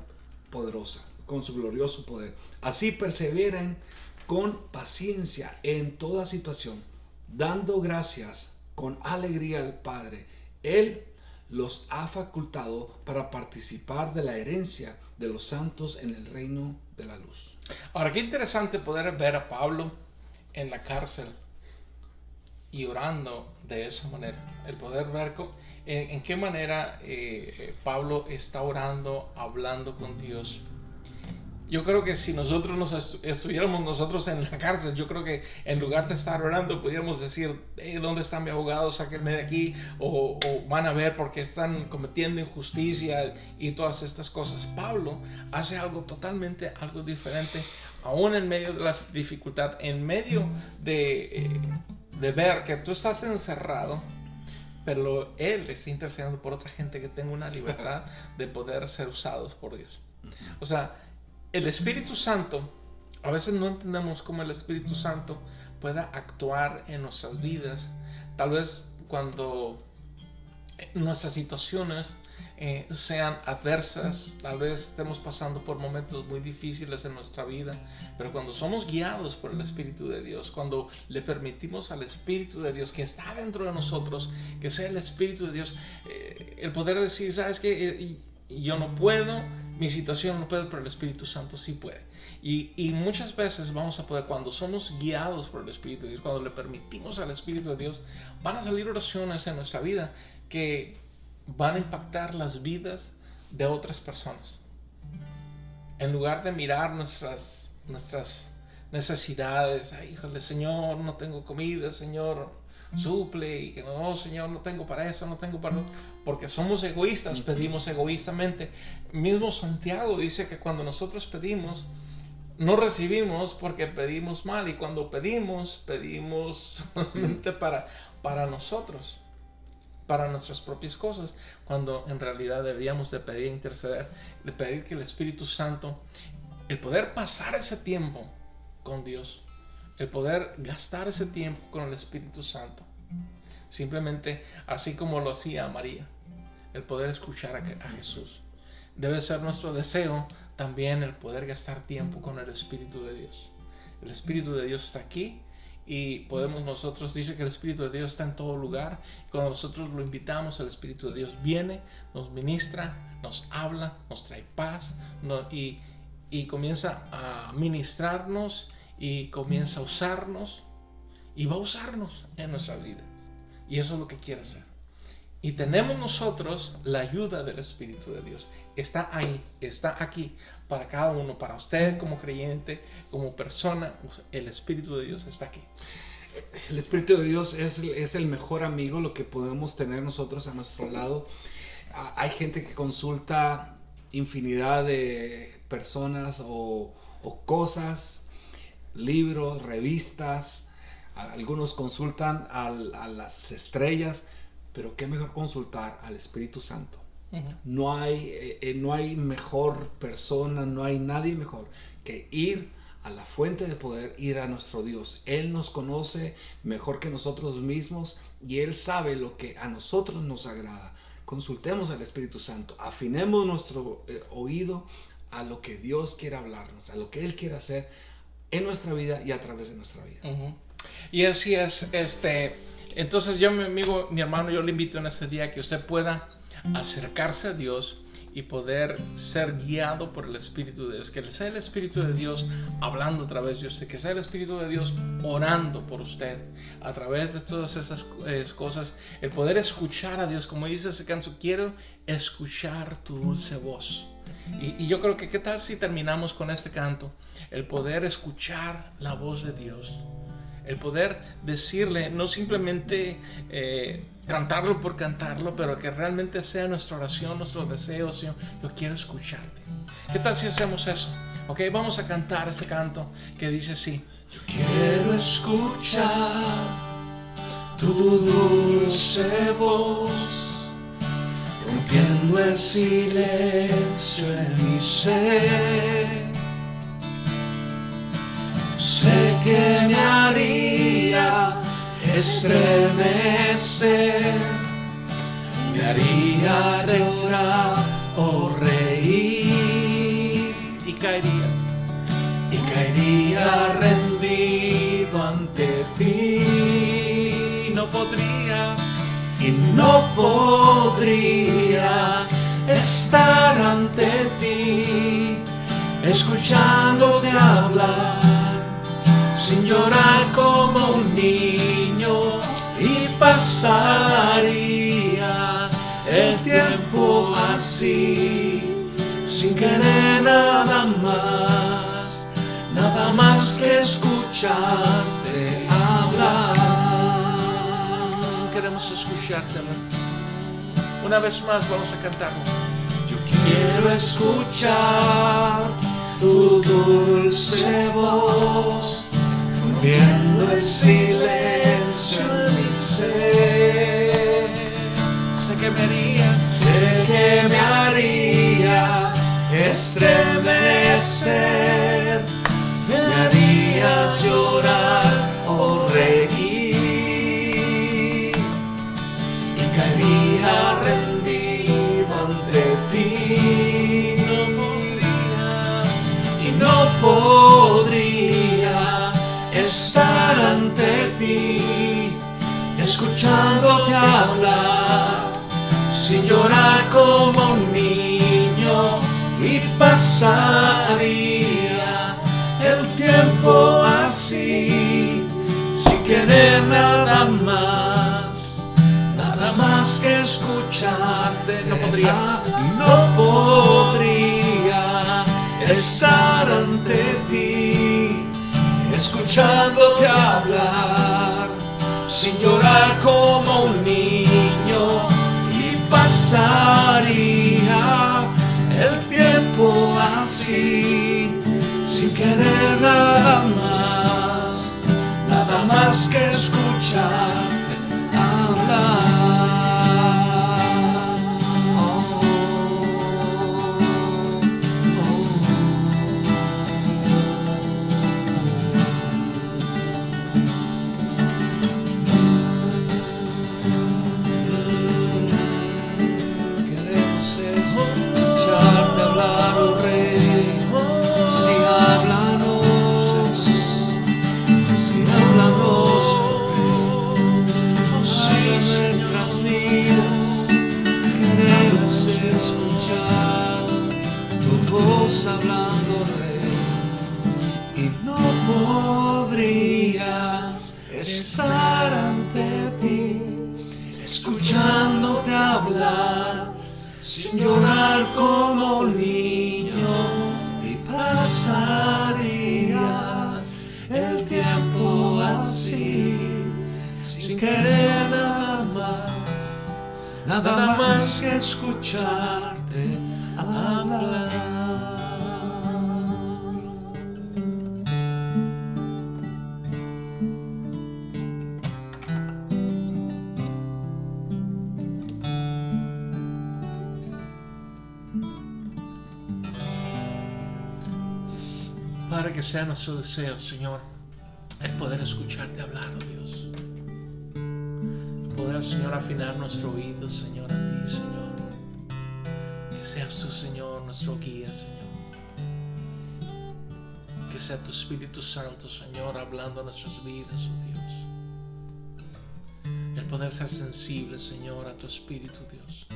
poderosa, con su glorioso poder. Así perseveren con paciencia en toda situación, dando gracias con alegría al Padre. Él los ha facultado para participar de la herencia de los santos en el reino de la luz. Ahora, qué interesante poder ver a Pablo en la cárcel y orando de esa manera. El poder ver en qué manera Pablo está orando, hablando con Dios. Yo creo que si nosotros estuviéramos nosotros en la cárcel, yo creo que en lugar de estar orando, pudiéramos decir, ¿dónde está mi abogado? Sáquenme de aquí, o van a ver porque están cometiendo injusticia y todas estas cosas. Pablo hace algo diferente, aún en medio de la dificultad, en medio de ver que tú estás encerrado, pero él está intercediendo por otra gente que tenga una libertad de poder ser usados por Dios. O sea, el Espíritu Santo, a veces no entendemos cómo el Espíritu Santo pueda actuar en nuestras vidas. Tal vez cuando nuestras situaciones sean adversas, tal vez estemos pasando por momentos muy difíciles en nuestra vida, pero cuando somos guiados por el Espíritu de Dios, cuando le permitimos al Espíritu de Dios que está dentro de nosotros, que sea el Espíritu de Dios, el poder decir, ¿sabes qué? Yo no puedo, mi situación no puede, pero el Espíritu Santo sí puede. Y muchas veces vamos a poder, cuando somos guiados por el Espíritu de Dios, cuando le permitimos al Espíritu de Dios, van a salir oraciones en nuestra vida que van a impactar las vidas de otras personas. En lugar de mirar nuestras necesidades, ay, híjole, Señor, no tengo comida, Señor, suple, y que no, Señor, no tengo para eso, no tengo para lo, porque somos egoístas, pedimos egoístamente. Mismo Santiago dice que cuando nosotros pedimos, no recibimos porque pedimos mal, y cuando pedimos solamente para nosotros, para nuestras propias cosas, cuando en realidad deberíamos de pedir, interceder, de pedir que el Espíritu Santo, el poder pasar ese tiempo con Dios, el poder gastar ese tiempo con el Espíritu Santo, simplemente así como lo hacía María, el poder escuchar a Jesús. Debe ser nuestro deseo también el poder gastar tiempo con el Espíritu de Dios. El Espíritu de Dios está aquí y podemos nosotros, dice que el Espíritu de Dios está en todo lugar. Cuando nosotros lo invitamos, el Espíritu de Dios viene, nos ministra, nos habla, nos trae paz, y comienza a ministrarnos y comienza a usarnos y va a usarnos en nuestra vida. Y eso es lo que quiere hacer. Y tenemos nosotros la ayuda del Espíritu de Dios. Está ahí, está aquí para cada uno, para usted como creyente, como persona. El Espíritu de Dios está aquí. El Espíritu de Dios es el mejor amigo, lo que podemos tener nosotros a nuestro lado. Hay gente que consulta infinidad de personas o cosas, libros, revistas. Algunos consultan a las estrellas, pero qué mejor consultar al Espíritu Santo. Uh-huh. No hay mejor persona, no hay nadie mejor que ir a la fuente de poder, ir a nuestro Dios. Él nos conoce mejor que nosotros mismos y Él sabe lo que a nosotros nos agrada. Consultemos al Espíritu Santo, afinemos nuestro oído a lo que Dios quiere hablarnos, a lo que Él quiere hacer en nuestra vida y a través de nuestra vida. Uh-huh. Y así es, entonces yo, mi hermano, yo le invito en este día que usted pueda acercarse a Dios y poder ser guiado por el Espíritu de Dios, que sea el Espíritu de Dios hablando a través de usted, que sea el Espíritu de Dios orando por usted a través de todas esas cosas, el poder escuchar a Dios, como dice ese canto, quiero escuchar tu dulce voz. Y yo creo que qué tal si terminamos con este canto, el poder escuchar la voz de Dios, el poder decirle, no simplemente cantarlo por cantarlo, pero que realmente sea nuestra oración, nuestro deseo, Señor, yo quiero escucharte. ¿Qué tal si hacemos eso? Ok, vamos a cantar ese canto que dice así: yo quiero escuchar tu dulce voz, rompiendo el silencio en mi ser. Sé que me haría estremecer, me haría llorar o reír, y caería rendido ante ti. No podría estar ante ti, escuchándote hablar, sin llorar como un niño, y pasaría el tiempo así, sin querer nada más que escucharte hablar. Queremos escucharte, amor. Una vez más vamos a cantarlo. Yo quiero escuchar tu dulce voz, rompiendo el silencio en mi ser. Sé que me haría estremecer, me harías llorar o reír, y caería rendido ante ti. No podría estar ante ti, escuchándote hablar, sin llorar como un niño, y pasaría el tiempo así, sin querer nada más que escucharte. No podría estar ante ti, escuchándote hablar, sin llorar como un niño, y pasaría el tiempo así, sin querer nada más que escucharte hablar. Hablando, Rey, y no podría estar ante ti, escuchándote hablar, sin llorar como un niño, y pasaría el tiempo así, sin querer nada más que escucharte hablar. Padre, que sea nuestro deseo, Señor, el poder escucharte hablar, oh Dios. El poder, Señor, afinar nuestro oído, Señor, a ti, Señor. Que seas tú, Señor, nuestro guía, Señor. Que sea tu Espíritu Santo, Señor, hablando a nuestras vidas, oh Dios. El poder ser sensible, Señor, a tu Espíritu, Dios.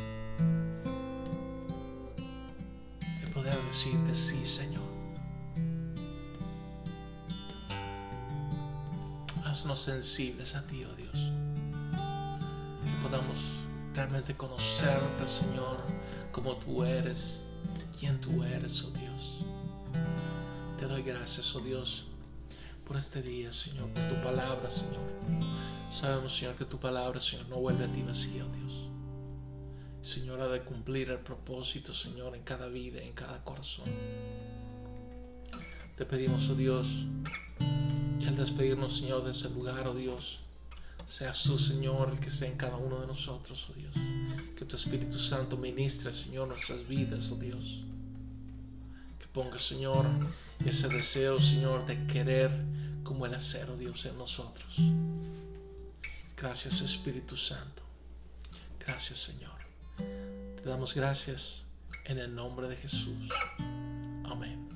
El poder decirte sí, Señor. Haznos sensibles a ti, oh Dios. Que podamos realmente conocerte, Señor, como tú eres, quien tú eres, oh Dios. Te doy gracias, oh Dios, por este día, Señor, por tu palabra, Señor. Sabemos, Señor, que tu palabra, Señor, no vuelve a ti vacía, oh Dios. Señor, ha de cumplir el propósito, Señor, en cada vida, en cada corazón. Te pedimos, oh Dios, que al despedirnos, Señor, de ese lugar, oh Dios, seas tú, Señor, el que sea en cada uno de nosotros, oh Dios. Que tu Espíritu Santo ministre, Señor, nuestras vidas, oh Dios. Que ponga, Señor, ese deseo, Señor, de querer como el hacer, oh Dios, en nosotros. Gracias, Espíritu Santo. Gracias, Señor. Te damos gracias en el nombre de Jesús. Amén.